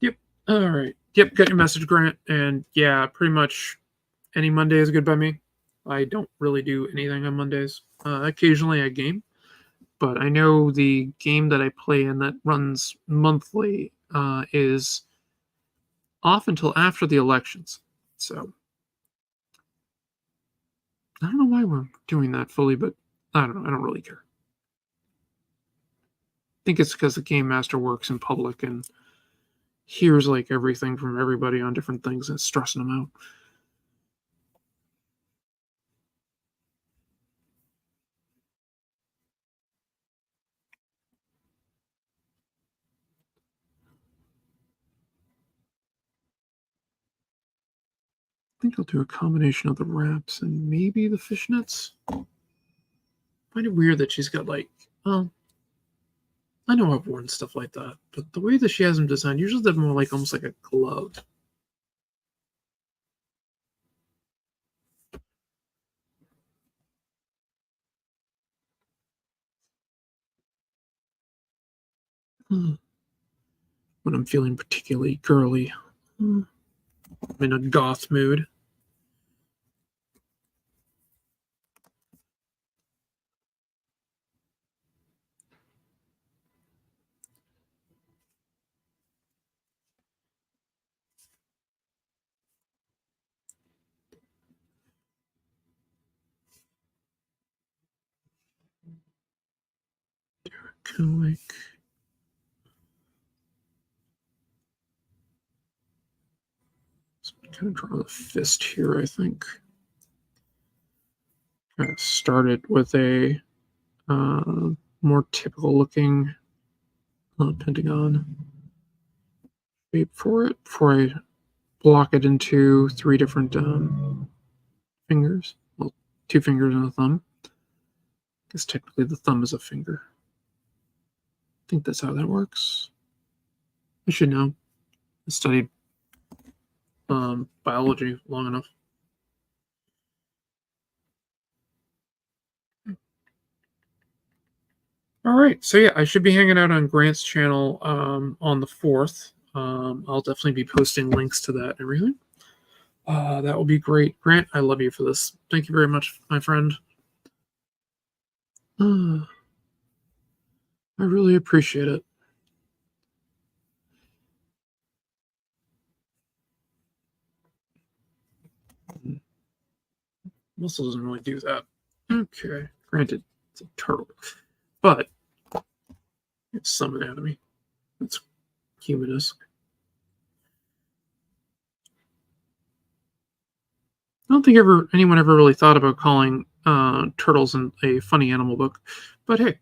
Yep. All right. Yep. Got your message, Grant. And yeah, pretty much any Monday is good by me. I don't really do anything on Mondays. Occasionally I game, but I know the game that I play in that runs monthly is off until after the elections. So I don't know why we're doing that fully, but I don't know. I don't really care. I think it's because the game master works in public and hears like everything from everybody on different things and it's stressing them out. I think I'll do a combination of the wraps and maybe the fishnets. I find it weird that she's got like, well, I know I've worn stuff like that, but the way that she has them designed, usually they're more like almost like a glove. When I'm feeling particularly girly, I'm in a goth mood. Kind of like kind of draw the fist here, I think. Kind of started with a more typical looking pentagon shape for it before I block it into 3 different fingers. Well, 2 fingers and a thumb. I guess technically the thumb is a finger. I think that's how that works. I should know. I studied biology long enough. All right, so yeah, I should be hanging out on Grant's channel on the 4th. I'll definitely be posting links to that and everything. That will be great. Grant, I love you for this. Thank you very much, my friend. I really appreciate it. Muscle doesn't really do that. Okay, granted, it's a turtle, but it's some anatomy. It's humanesque. don't think anyone ever really thought about calling turtles in a funny animal book, but hey,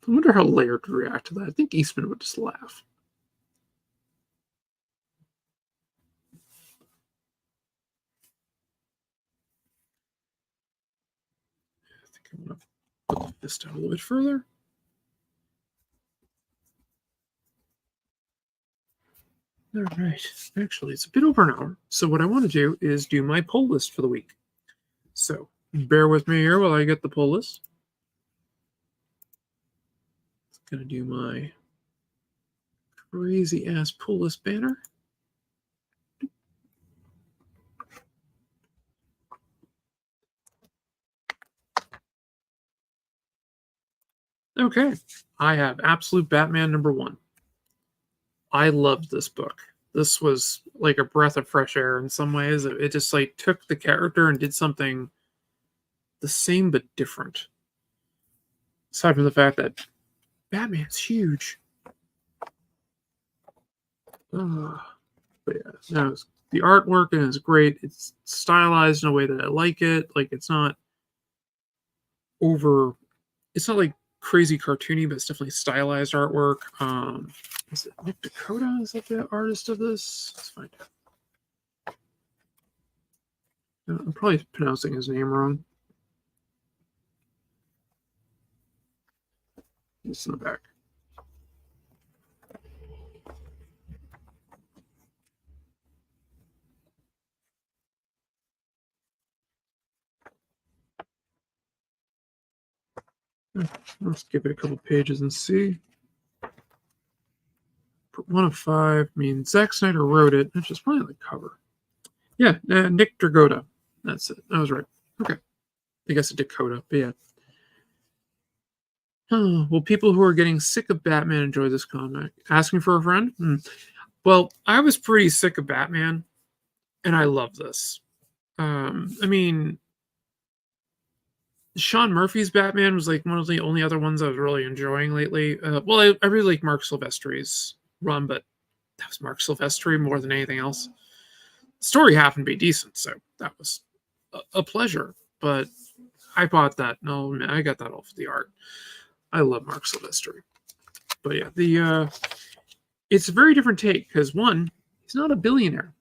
I wonder how Laird would react to that. I think Eastman would just laugh. I think I'm going to put this down a little bit further. All right. Actually, it's a bit over an hour. So what I want to do is do my poll list for the week. So bear with me here while I get the poll list. It's going to do my crazy ass poll list banner. Okay. I have Absolute Batman #1. I loved this book. This was like a breath of fresh air in some ways. It just like took the character and did something the same but different. Aside from the fact that Batman's huge. But yeah, no, the artwork is great. It's stylized in a way that I like it. Like it's not over. It's not like crazy cartoony, but it's definitely stylized artwork. Is it Nick Dakota? Is that the artist of this? Let's find out. I'm probably pronouncing his name wrong. It's in the back. Let's give it a couple pages and see. 1 of 5 means Zack Snyder wrote it, which is probably on the cover. Yeah, Nick Dragotta. That's it. I was right. Okay. I guess a Dakota, but yeah. Will people who are getting sick of Batman enjoy this comic? Asking for a friend? Well, I was pretty sick of Batman, and I love this. I mean, Sean Murphy's Batman was like one of the only other ones I was really enjoying lately. Well, I really like Mark Silvestri's run, but that was Mark Silvestri more than anything else. The story happened to be decent, so that was a pleasure. But I bought that. No, man, I got that off the art. I love Mark Silvestri. But yeah, it's a very different take because one, he's not a billionaire.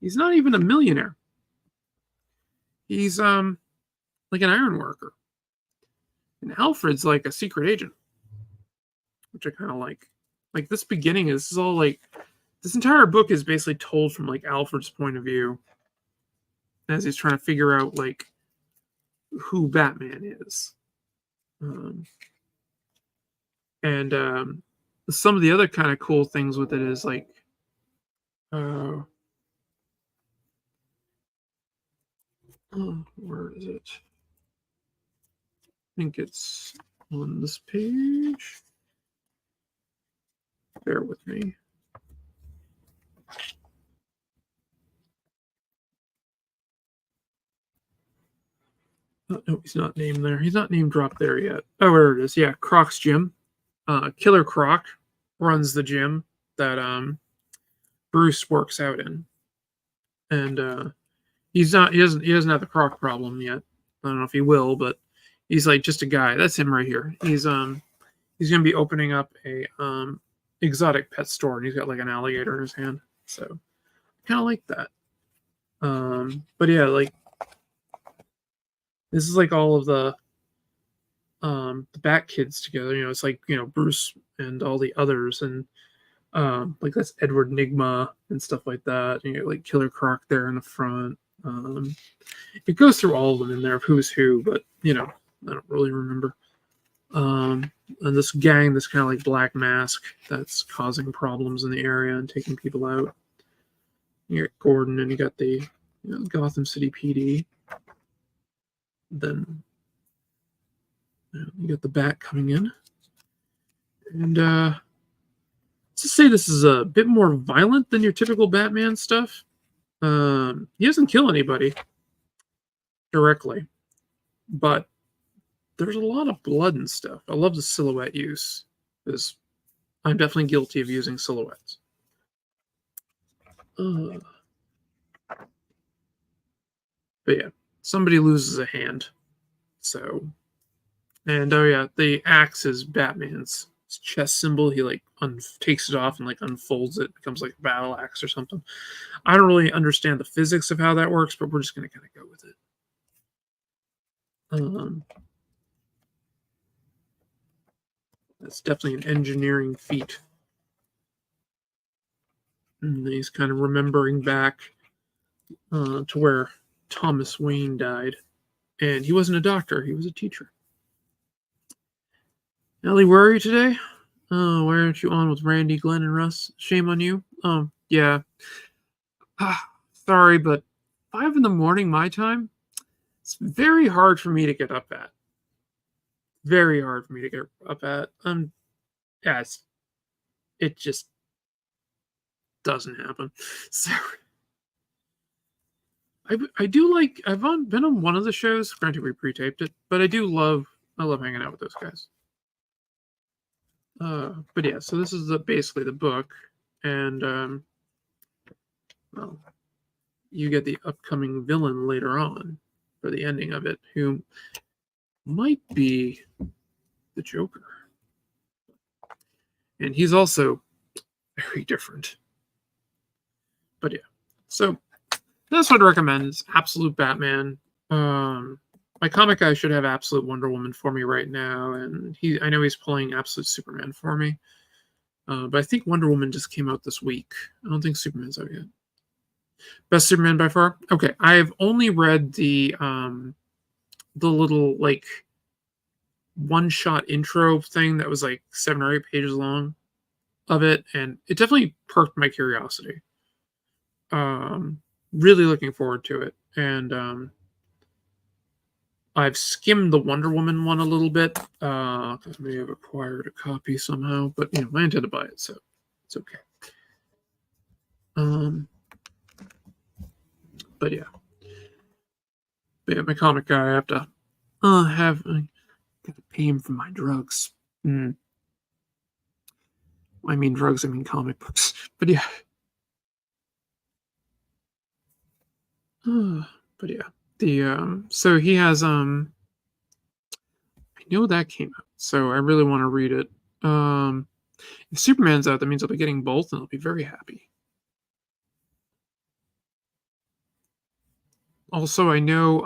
He's not even a millionaire. He's like an iron worker. And Alfred's like a secret agent, which I kind of like. Like this beginning is all like this entire book is basically told from like Alfred's point of view as he's trying to figure out like who Batman is. And some of the other kind of cool things with it is like where is it? I think it's on this page. Bear with me. Oh, no, he's not named there. He's not name dropped there yet. Oh, there it is. Yeah, Croc's gym. Killer Croc runs the gym that Bruce works out in, and he doesn't have the Croc problem yet. I don't know if he will, but he's like just a guy. That's him right here. He's gonna be opening up a exotic pet store, and he's got like an alligator in his hand. So I kind of like that. But yeah, like this is like all of the Bat kids together. You know, it's like Bruce and all the others, and like that's Edward Nygma and stuff like that. And you got like Killer Croc there in the front. It goes through all of them in there of who's who, but I don't really remember. And this gang, this kind of like Black Mask, that's causing problems in the area and taking people out. You got Gordon, and you got the Gotham City PD. Then you got the Bat coming in, and let's just say this is a bit more violent than your typical Batman stuff. He doesn't kill anybody directly, but there's a lot of blood and stuff. I love the silhouette use, because I'm definitely guilty of using silhouettes. But yeah, somebody loses a hand. So, and oh yeah, the axe is Batman's chest symbol. He like takes it off and like unfolds it, becomes like a battle axe or something. I don't really understand the physics of how that works, but we're just gonna kind of go with it. That's definitely an engineering feat. And he's kind of remembering back to where Thomas Wayne died. And he wasn't a doctor, he was a teacher. Ellie, where are you today? Oh, why aren't you on with Randy, Glenn, and Russ? Shame on you. Yeah. Sorry, but 5 in the morning my time, it's very hard for me to get up at. Very hard for me to get up at. Yeah, it just doesn't happen. So I do like I've been on one of the shows. Granted, we pre-taped it, but I love hanging out with those guys. But yeah, so this is basically the book, and well, you get the upcoming villain later on for the ending of it, who might be the Joker, and he's also very different. But yeah, so that's what I'd recommend is Absolute Batman. My comic guy should have Absolute Wonder Woman for me right now, and I know he's pulling Absolute Superman for me. But I think Wonder Woman just came out this week. I don't think Superman's out yet. Best Superman by far? Okay, I've only read the little like one-shot intro thing that was like 7 or 8 pages long of it, and it definitely perked my curiosity. Really looking forward to it, and I've skimmed the Wonder Woman one a little bit because I may have acquired a copy somehow, but I intend to buy it, so it's okay. But yeah, my comic guy, I have to gotta pay him for my drugs. I mean drugs, I mean comic books. But yeah. But yeah. So he has I know that came out, so I really want to read it. If Superman's out, that means I'll be getting both and I'll be very happy. Also, I know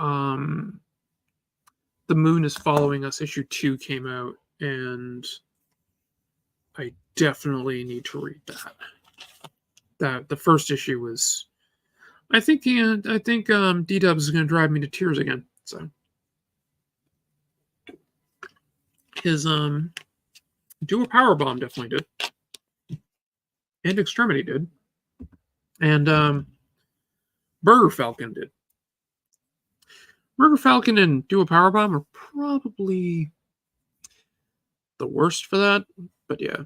The Moon is Following Us issue 2 came out, and I definitely need to read that. The first issue was, I think D-Dubs is going to drive me to tears again. So his Dual Power Bomb definitely did, and Extremity did, and Burger Falcon did. Burger Falcon and Dual Power Bomb are probably the worst for that, but yeah.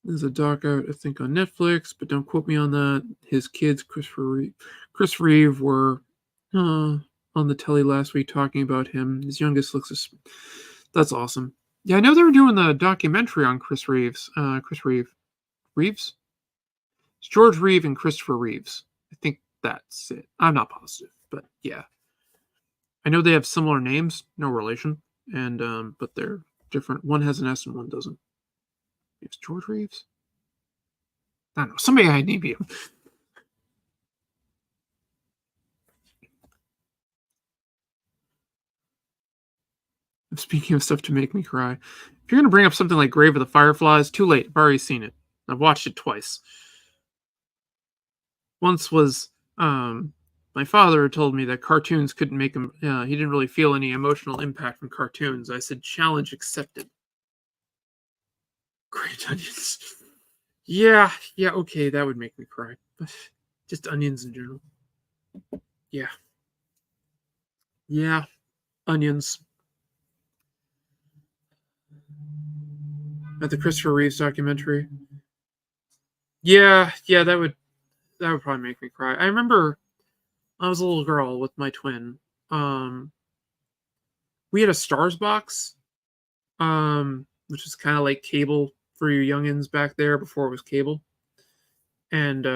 There's a doc out, I think, on Netflix, but don't quote me on that. His kids, Chris Reeve, were on the telly last week talking about him. His youngest looks. That's awesome. Yeah, I know they were doing the documentary on Chris Reeves. Reeves? It's George Reeve and Christopher Reeves. I think that's it. I'm not positive, but yeah. I know they have similar names, no relation, and but they're different. One has an S and one doesn't. It's George Reeves? I don't know. Somebody I need him. Speaking of stuff to make me cry, if you're going to bring up something like Grave of the Fireflies, too late. I've already seen it. I've watched it twice. Once was my father told me that cartoons couldn't make him. He didn't really feel any emotional impact from cartoons. I said, challenge accepted. Great onions. Yeah, okay, that would make me cry. Just onions in general. Yeah, onions. At the Christopher Reeves documentary. Yeah, that would probably make me cry. I remember I was a little girl with my twin. We had a Stars box, which is kind of like cable for you youngins back there before it was cable. And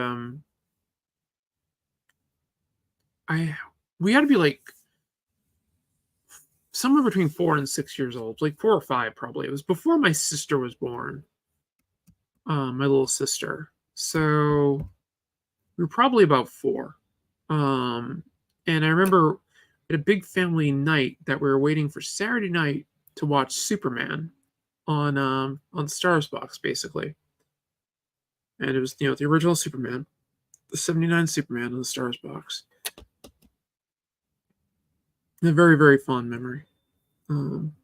I we had to be like somewhere between 4 and 6 years old, like 4 or 5 probably. It was before my sister was born, my little sister. So we were probably about 4. Um, and I remember we had a big family night that we were waiting for Saturday night to watch Superman on Stars Box basically. And it was the original Superman, the '79 Superman on the Stars Box. A very very fond memory. Um,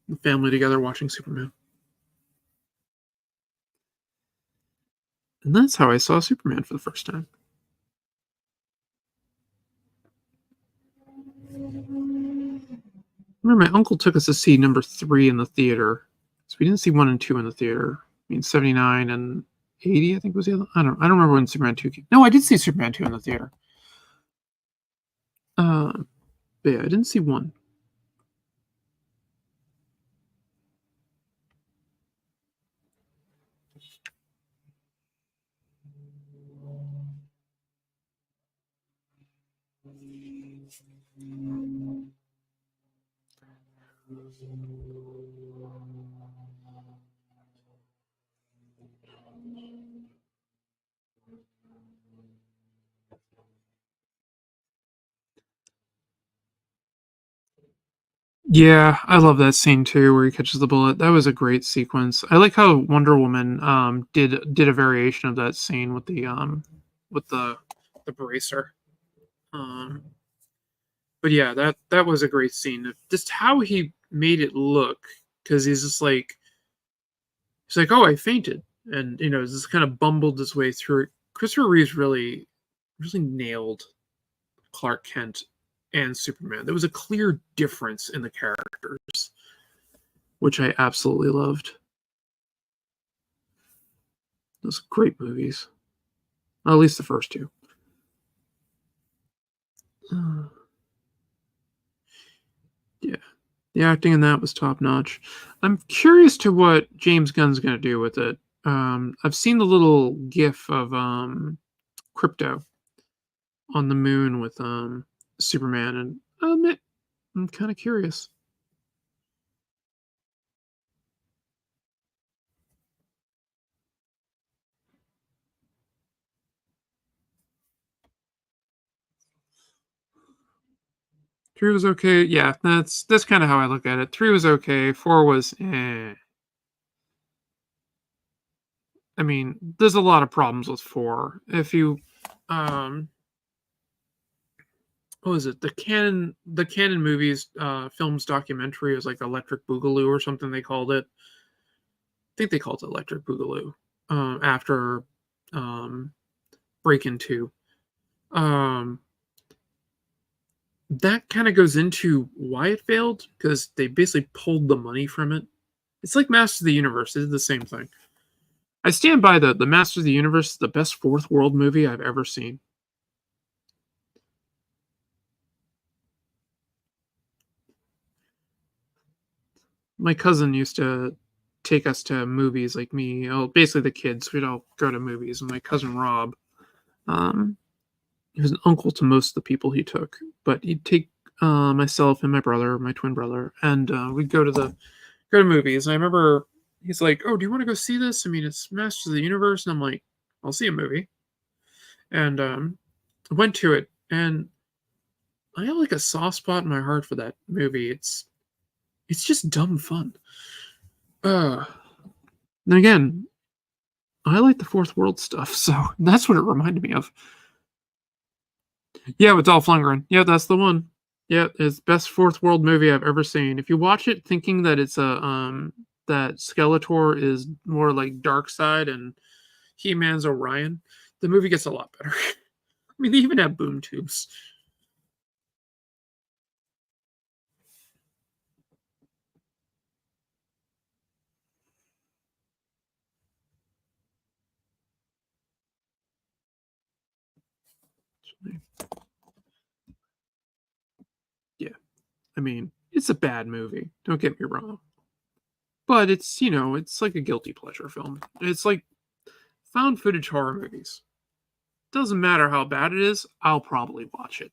the family together watching Superman. And that's how I saw Superman for the first time. I remember my uncle took us to see number 3 in the theater. So we didn't see 1 and 2 in the theater. I mean, 79 and 80, I think was the other. I don't remember when Superman 2 came. No, I did see Superman 2 in the theater. But yeah, I didn't see 1. Yeah, I love that scene too, where he catches the bullet. That was a great sequence. I like how Wonder Woman did a variation of that scene with the bracer. Um, but yeah, that was a great scene. Just how he made it look, because he's like, oh, I fainted, and just kind of bumbled his way through it. Christopher Reeves really nailed Clark Kent and Superman. There was a clear difference in the characters, which I absolutely loved. Those great movies. Well, at least the first two. Yeah. The acting in that was top notch. I'm curious to what James Gunn's going to do with it. I've seen the little gif of Crypto on the moon with Superman, and I'll admit, I'm kind of curious. Three was okay. Yeah, that's kind of how I look at it. Three was okay. Four was eh. I mean, there's a lot of problems with four. If you, um, what was it? The Canon movies, films documentary was like Electric Boogaloo or something they called it. I think they called it Electric Boogaloo. After, um, Break-In 2. Um, that kind of goes into why it failed because they basically pulled the money from it. It's like Masters of the Universe. It's the same thing. I stand by the Masters of the Universe is the best fourth world movie I've ever seen. My cousin used to take us to movies, like me, basically the kids. We'd all go to movies, and my cousin Rob, um, he was an uncle to most of the people he took, but he'd take myself and my brother, my twin brother, and we'd go to movies. And I remember he's like, "Oh, do you want to go see this? I mean, it's Masters of the Universe," and I'm like, "I'll see a movie." And I went to it, and I have like a soft spot in my heart for that movie. It's just dumb fun. Uh, then again, I like the fourth world stuff, so that's what it reminded me of. Yeah, with Dolph Lundgren. Yeah, that's the one. Yeah, it's best fourth world movie I've ever seen. If you watch it thinking that it's a that Skeletor is more like Darkseid and He-Man's Orion, the movie gets a lot better. I mean, they even have boom tubes. Yeah, I mean, it's a bad movie. Don't get me wrong. But it's, it's like a guilty pleasure film. It's like found footage horror movies. Doesn't matter how bad it is, I'll probably watch it.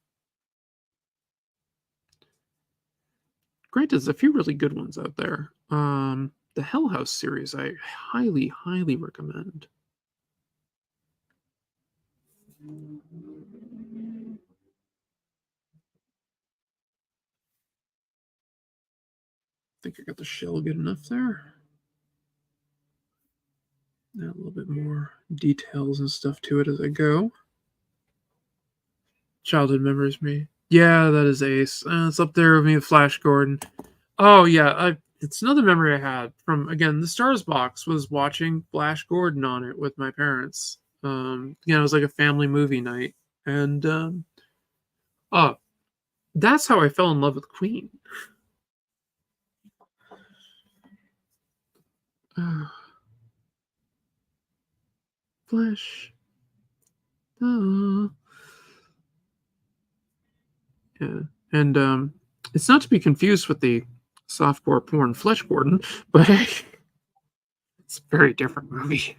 Granted, there's a few really good ones out there. The Hell House series, I highly, highly recommend. I think I got the shell good enough there. Add a little bit more details and stuff to it as I go. Childhood memories, me. Yeah, that is Ace. It's up there with me with Flash Gordon. Oh yeah, it's another memory I had from, again, the Stars box was watching Flash Gordon on it with my parents. It was like a family movie night, and oh, that's how I fell in love with Queen. Flash. Yeah, and it's not to be confused with the softcore porn Flesh Gordon, but it's a very different movie.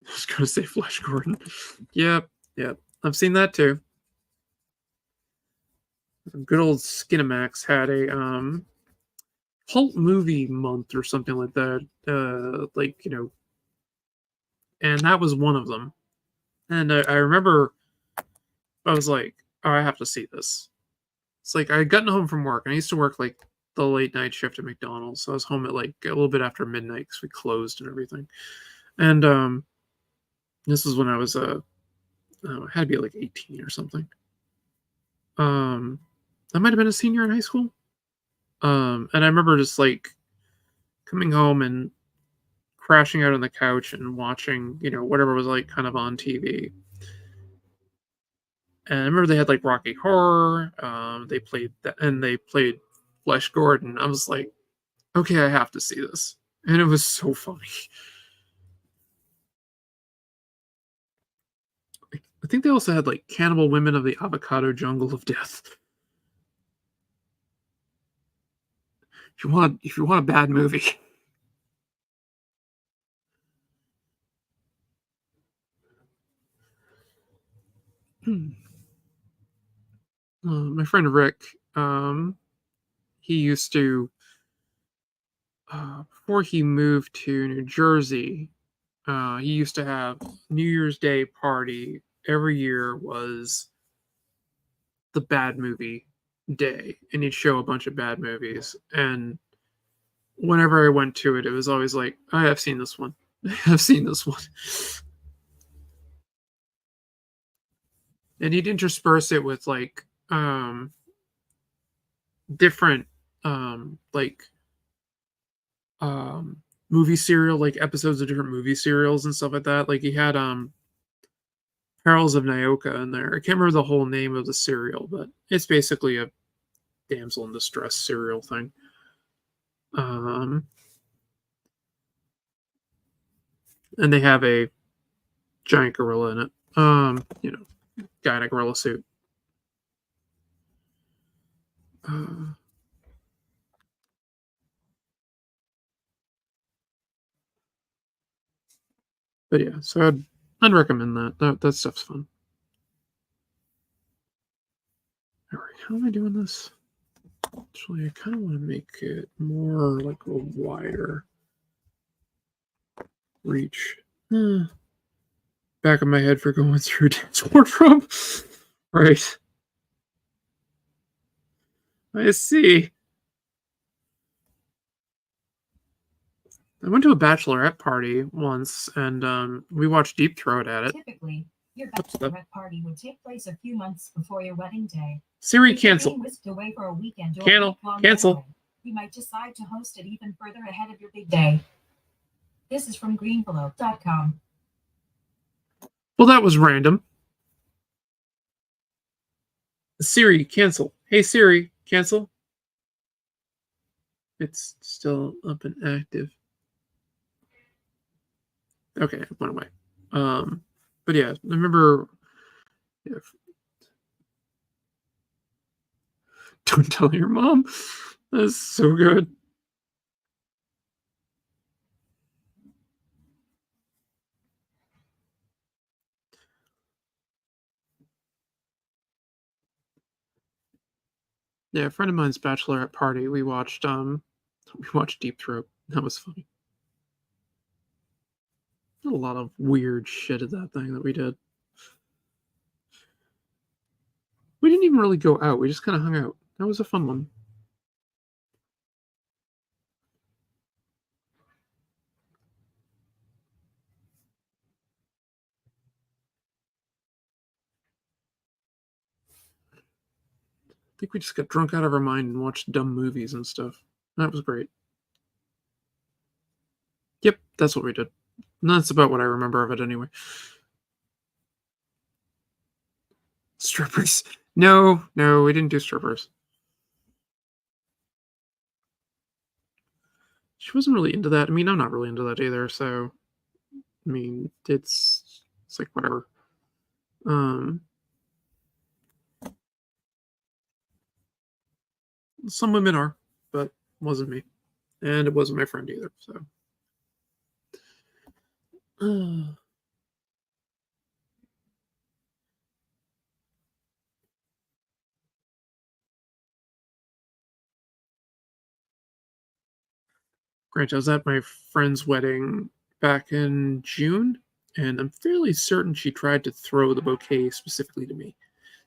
I was gonna say Flesh Gordon. Yep, yep. I've seen that too. Good old Skinamax had a cult movie month or something like that. And that was one of them. And I remember I was like, oh, I have to see this. It's like I had gotten home from work, and I used to work like the late night shift at McDonald's. So I was home at like a little bit after midnight because we closed and everything. And this is when I was I had to be like 18 or something. I might have been a senior in high school. And I remember just like coming home and crashing out on the couch and watching, whatever was like kind of on TV. And I remember they had like Rocky Horror. They played that, and they played Flesh Gordon. I was like, okay, I have to see this, and it was so funny. I think they also had like Cannibal Women of the Avocado Jungle of Death. If you want a bad movie. My friend Rick, he used to, before he moved to New Jersey, he used to have New Year's Day party every year was the bad movie day, and he'd show a bunch of bad movies. And whenever I went to it, it was always like, I have seen this one. I've seen this one. And he'd intersperse it with like different like movie serial, like episodes of different movie serials and stuff like that. Like he had Perils of Nyoka in there. I can't remember the whole name of the serial, but it's basically a damsel in distress serial thing. And they have a giant gorilla in it. Guy in a gorilla suit. But yeah, so I'd recommend that. That stuff's fun. All right, how am I doing this? Actually, I kind of want to make it more like a wider reach. Back of my head for going through Dan's wardrobe. Right. I see. I went to a bachelorette party once, and we watched Deep Throat at it. Typically, your bachelorette party would take place a few months before your wedding day. Siri, cancel. Whisked away for a weekend or cancel. Getaway, you might decide to host it even further ahead of your big day. This is from greenbelow.com. Well, that was random. Siri, cancel. Hey Siri, cancel. It's still up and active. Okay, it went away. But yeah, I remember. Yeah, don't tell your mom. That's so good. Yeah, a friend of mine's bachelorette party. We watched Deep Throat. That was funny. A lot of weird shit at that thing that we did. We didn't even really go out. We just kind of hung out. That was a fun one. I think we just got drunk out of our mind and watched dumb movies and stuff. That was great. Yep, that's what we did. And that's about what I remember of it anyway. Strippers. No, we didn't do strippers. She wasn't really into that. I mean, I'm not really into that either, so I mean, it's like whatever. Some women are, but it wasn't me. And it wasn't my friend either, so. Granted, I was at my friend's wedding back in June, and I'm fairly certain she tried to throw the bouquet specifically to me.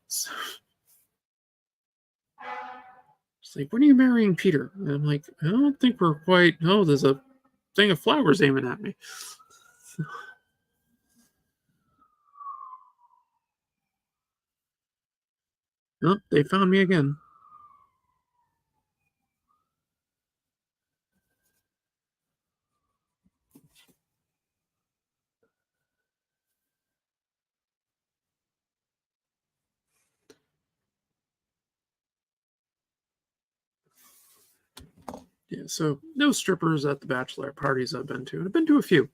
So, it's like, when are you marrying Peter? And I'm like, I don't think we're quite. No, there's a thing of flowers aiming at me. Nope, they found me again. Yeah, so no strippers at the bachelor parties I've been to. And I've been to a few.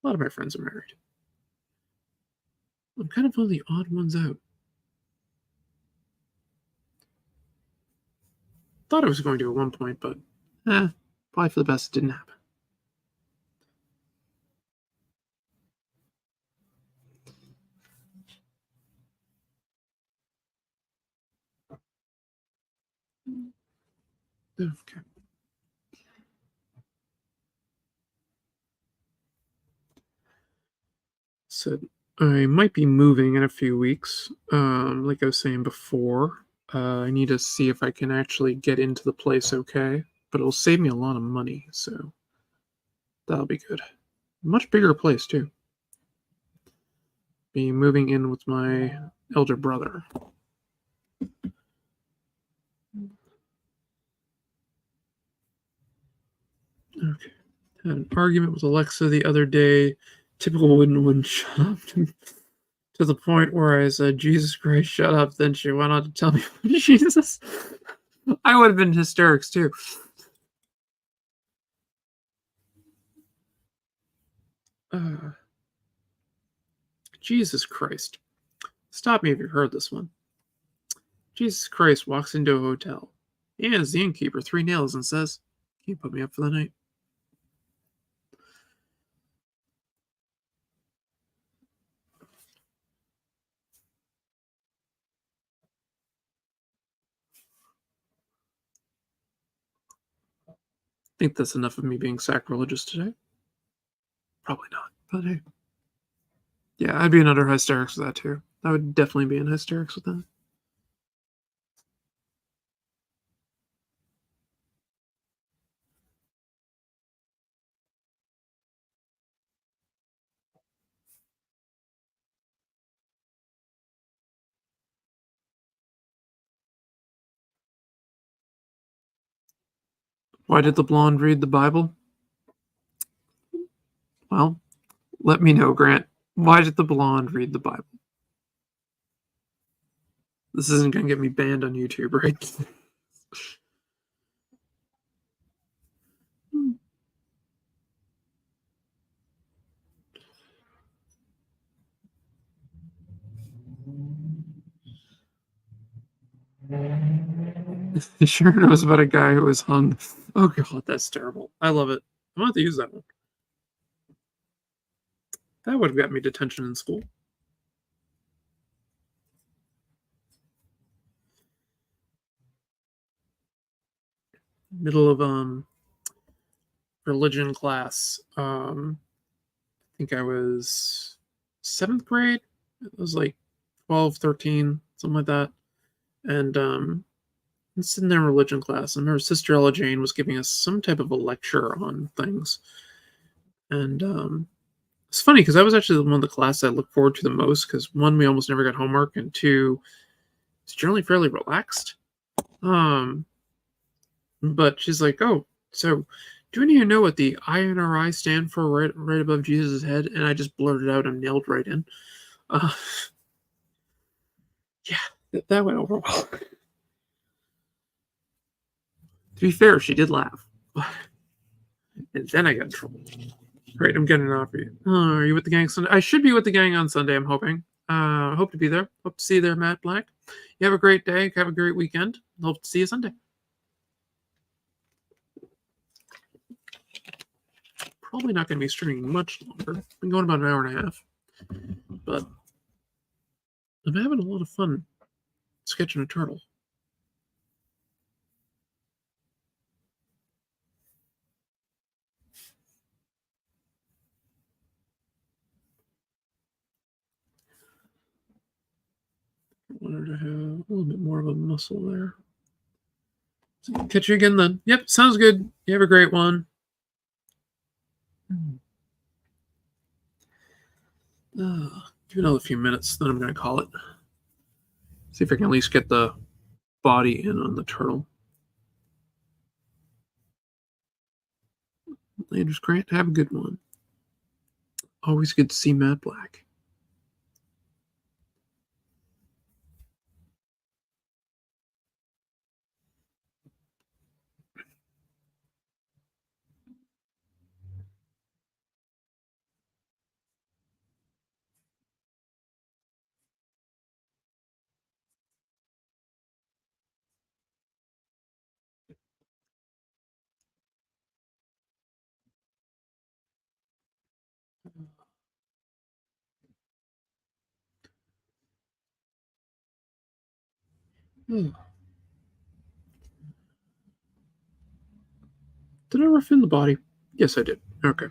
A lot of my friends are married. I'm kind of one of the odd ones out. Thought I was going to at one point, but probably for the best it didn't happen. Okay. So I might be moving in a few weeks. Like I was saying before, I need to see if I can actually get into the place okay. But it'll save me a lot of money, so that'll be good. Much bigger place too. Be moving in with my elder brother. Okay. Had an argument with Alexa the other day. Typical wouldn't shut up to the point where I said, Jesus Christ, shut up. Then she went on to tell me, Jesus. I would have been hysterics too. Jesus Christ. Stop me if you've heard this one. Jesus Christ walks into a hotel. He hands the innkeeper 3 nails and says, Can you put me up for the night? I think that's enough of me being sacrilegious today. Probably not, but hey. Yeah, I'd be in utter hysterics with that too. I would definitely be in hysterics with that. Why did the blonde read the Bible? Well, let me know, Grant. Why did the blonde read the Bible? This isn't going to get me banned on YouTube, right? He sure knows about a guy who was hung. Oh god, that's terrible. I love it. I'm gonna have to use that one. That would have got me detention in school. Middle of religion class. I think I was 7th grade. It was like 12, 13, something like that. And I'm sitting there in religion class. I remember Sister Ella Jane was giving us some type of a lecture on things. And it's funny because I was actually one of the classes I look forward to the most because one, we almost never got homework, and two, it's generally fairly relaxed. But she's like, "Oh, so do any of you know what the INRI stand for right above Jesus' head?" And I just blurted out and nailed right in. Uh, yeah, that went over well. To be fair, she did laugh. And then I got in trouble. Great, I'm getting it off for you. Are you with the gang Sunday? I should be with the gang on Sunday, I'm hoping. Hope to be there. Hope to see you there, Matt Black. You have a great day. Have a great weekend. Hope to see you Sunday. Probably not going to be streaming much longer. Been going about an hour and a half. But I'm having a lot of fun sketching a turtle. I wanted to have a little bit more of a muscle there. So catch you again then. Yep, sounds good. You have a great one. Give another few minutes, then I'm going to call it. See if I can at least get the body in on the turtle. Landers Grant, have a good one. Always good to see Matt Black. Did I rough in the body? Yes, I did. Okay.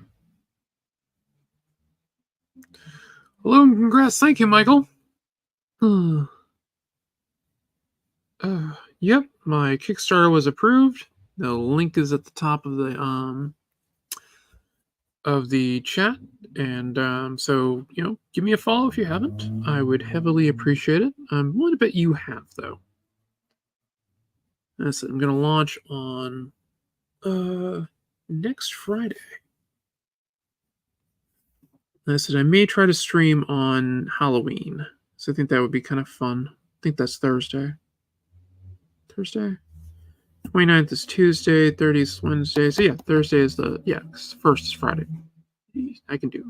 Hello and congrats. Thank you, Michael. Yep, my Kickstarter was approved. The link is at the top of the chat, and so give me a follow if you haven't. I would heavily appreciate it. What bet you have though? I said I'm going to launch on next Friday. I said I may try to stream on Halloween, so I think that would be kind of fun. I think that's Thursday. 29th is Tuesday, 30th is Wednesday. So yeah, Thursday is first is Friday. I can do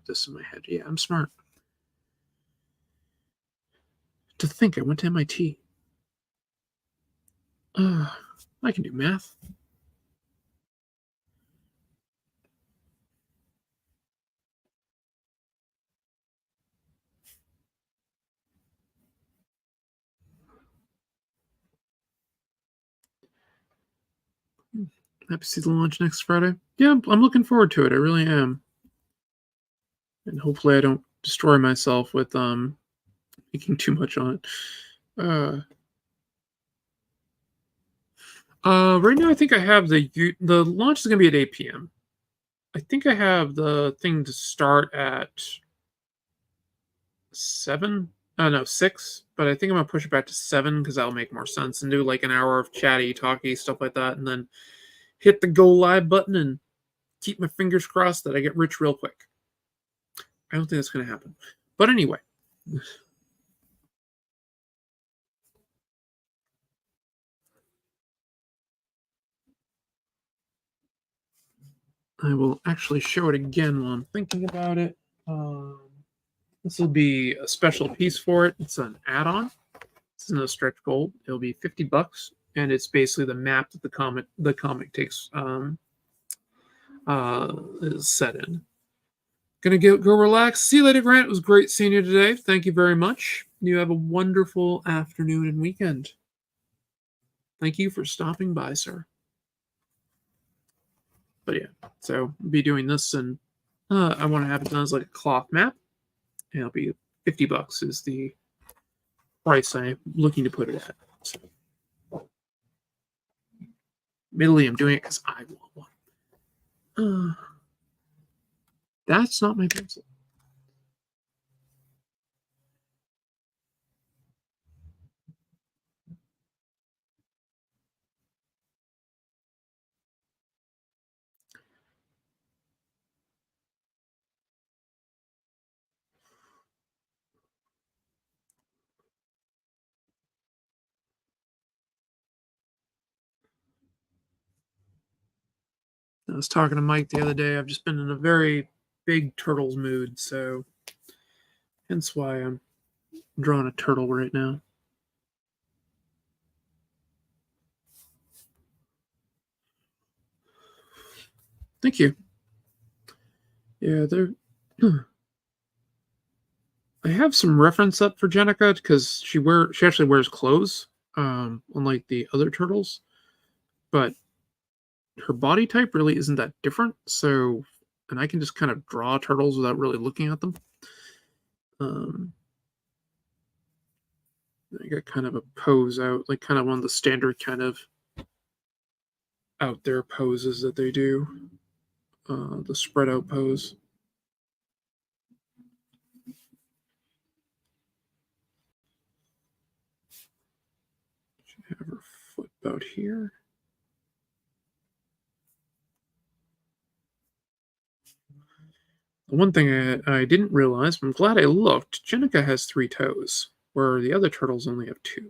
this in my head. Yeah, I'm smart. To think I went to MIT. I can do math. Happy to see the launch next Friday. Yeah, I'm looking forward to it. I really am. And hopefully I don't destroy myself with making too much on it. Right now I think I have the launch is gonna be at 8 p.m. I think I have the thing to start at 7. No, 6. But I think I'm gonna push it back to 7 because that'll make more sense and do like an hour of chatty, talky stuff like that, and then hit the go live button and keep my fingers crossed that I get rich real quick. I don't think that's gonna happen. But anyway. I will actually show it again while I'm thinking about it. This will be a special piece for it. It's an add-on. It's no stretch goal. It'll be $50, and it's basically the map that the comic takes is set in. Gonna go relax. See you later, Grant. It was great seeing you today. Thank you very much. You have a wonderful afternoon and weekend. Thank you for stopping by, sir. But yeah, so I'll be doing this, and I want to have it done as like a cloth map. And it'll be $50 is the price I'm looking to put it at. So, admittedly, I'm doing it because I want one. That's not my pencil. I was talking to Mike the other day. I've just been in a very big turtles mood, so hence why I'm drawing a turtle right now. Thank you. Yeah, there. I have some reference up for Jenica because she actually wears clothes, unlike the other turtles, but her body type really isn't that different. So, and I can just kind of draw turtles without really looking at them. I got kind of a pose out, like kind of one of the standard kind of out there poses that they do. The spread out pose. Should have her foot about here. The one thing I didn't realize, but I'm glad I looked, Jenica has 3 toes, where the other turtles only have 2.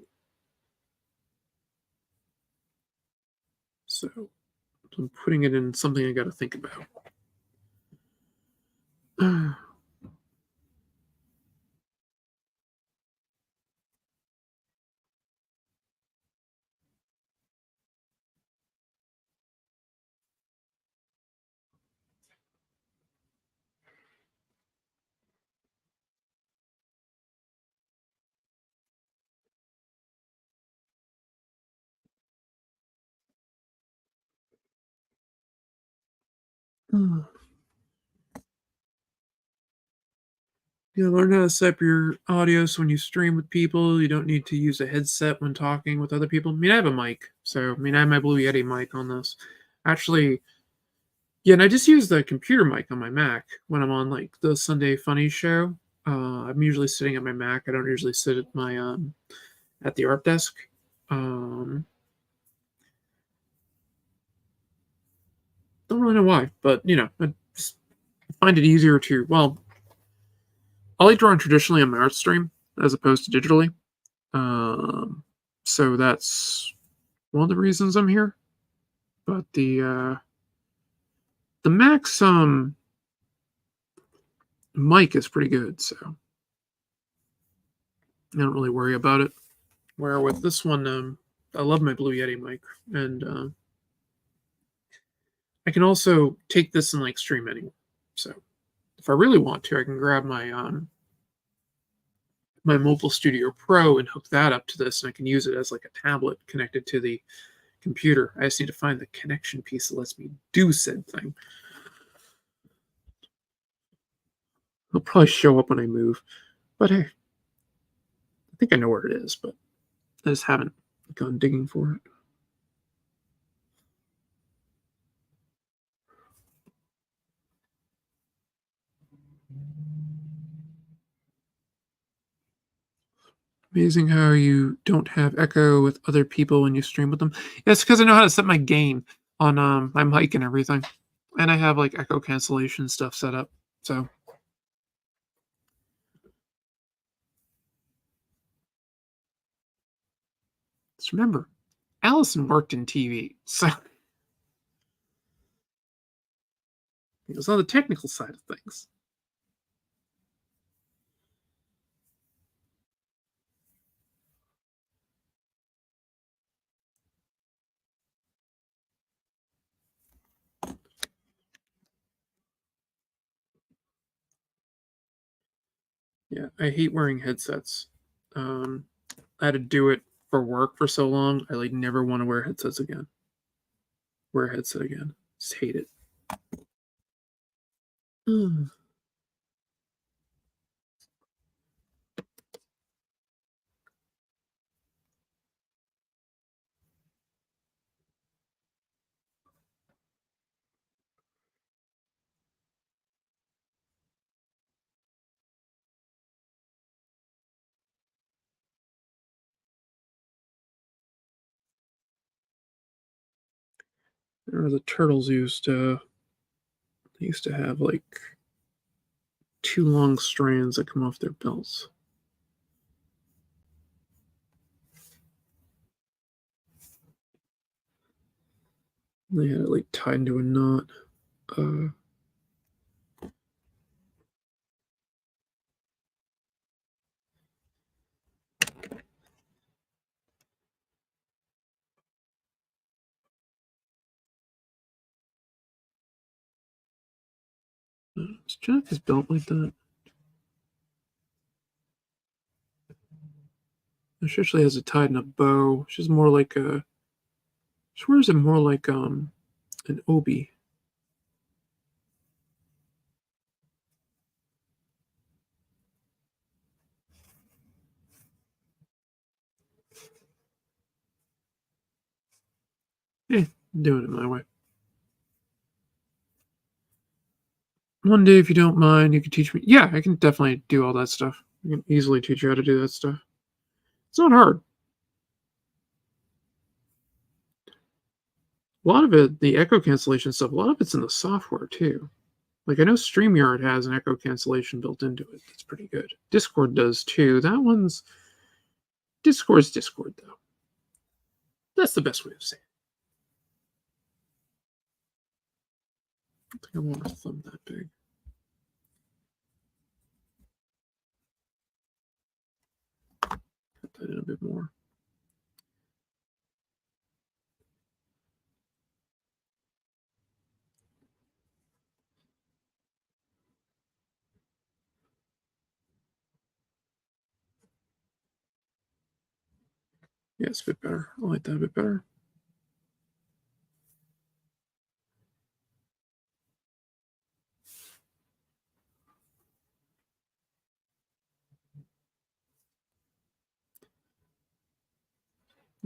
So I'm putting it in something I got to think about. You learn how to set up your audio so when you stream with people, you don't need to use a headset when talking with other people. I mean, I have a mic, so I mean, I have my Blue Yeti mic on this. Actually, yeah, and I just use the computer mic on my Mac when I'm on like the Sunday Funny show. I'm usually sitting at my Mac. I don't usually sit at my at the art desk. Don't really know why, but you know, I just find it easier to. Well, I like drawing traditionally on my art stream as opposed to digitally. So that's one of the reasons I'm here. But the Max mic is pretty good, so I don't really worry about it. Where with this one, I love my Blue Yeti mic, and I can also take this and like stream anywhere. So if I really want to, I can grab my Mobile Studio Pro and hook that up to this, and I can use it as like a tablet connected to the computer. I just need to find the connection piece that lets me do said thing. It'll probably show up when I move, but hey, I think I know where it is, but I just haven't gone digging for it. Amazing how you don't have echo with other people when you stream with them. Yeah, it's because I know how to set my gain on my mic and everything, and I have like echo cancellation stuff set up. So just remember, Allison worked in TV, so It was on the technical side of things. Yeah, I hate wearing headsets. I had to do it for work for so long. I like never want to wear headsets again. Wear a headset again. Just hate it. Or the turtles used to. They used to have like 2 long strands that come off their belts. They had it like tied into a knot. Is Jennifer's belt like that? She actually has it tied in a bow. She's more like a. She wears it more like an obi. I'm doing it my way. One day, if you don't mind, you can teach me. Yeah, I can definitely do all that stuff. I can easily teach you how to do that stuff. It's not hard. A lot of it, the echo cancellation stuff, a lot of it's in the software too. Like I know StreamYard has an echo cancellation built into it. That's pretty good. Discord does too. That one's Discord's Discord though. That's the best way to say it. I don't think I want a thumb that big. Cut that in a bit more. Yeah, it's a bit better. I like that a bit better.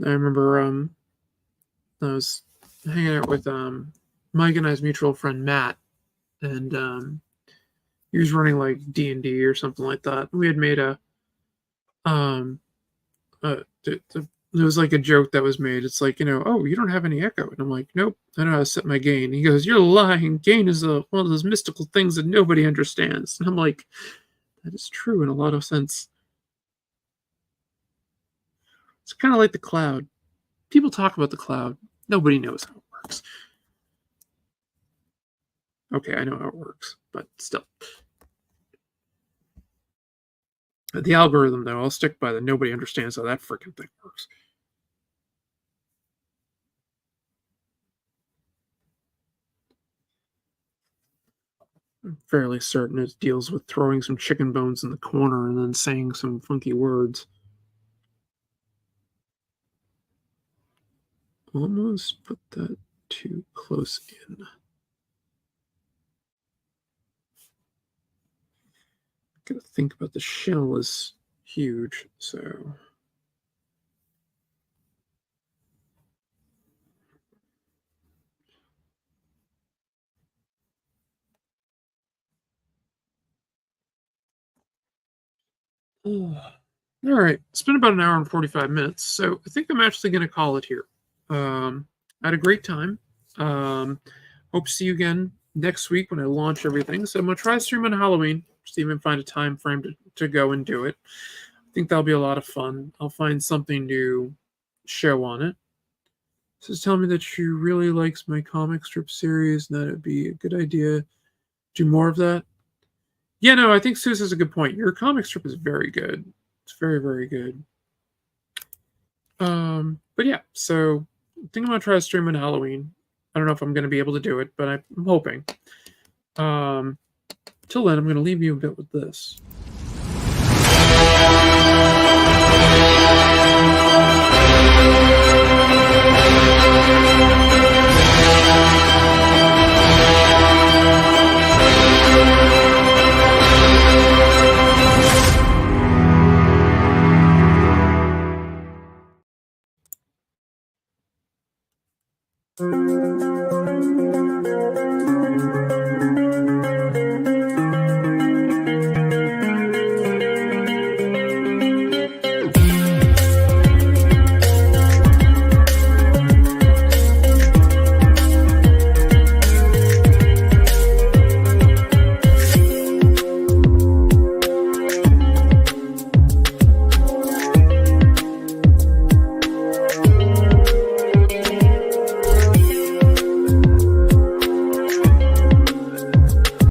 I remember I was hanging out with Mike and I's mutual friend Matt, and he was running like D&D or something like that. We had made a there was like a joke that was made. It's like, oh, you don't have any echo. And I'm like, nope, I know how to set my gain. He goes, you're lying. Gain is one of those mystical things that nobody understands. And I'm like, that is true in a lot of sense. It's kind of like the cloud. People talk about the cloud. Nobody knows how it works. Okay, I know how it works, but still. The algorithm, though, I'll stick by that. Nobody understands how that freaking thing works. I'm fairly certain it deals with throwing some chicken bones in the corner and then saying some funky words. Almost put that too close in. Gotta think about the shell is huge, so. All right, it's been about an hour and 45 minutes, so I think I'm actually going to call it here. I had a great time. Hope to see you again next week when I launch everything. So I'm going to try to stream on Halloween, just even find a time frame to go and do it. I think that'll be a lot of fun. I'll find something to show on it. This is telling me that she really likes my comic strip series, and that it'd be a good idea do more of that. Yeah, no, I think Seuss has a good point. Your comic strip is very good. It's very, very good. But yeah, so I think I'm gonna try to stream on Halloween. I don't know if I'm gonna be able to do it, but I'm hoping. Till then, I'm gonna leave you a bit with this.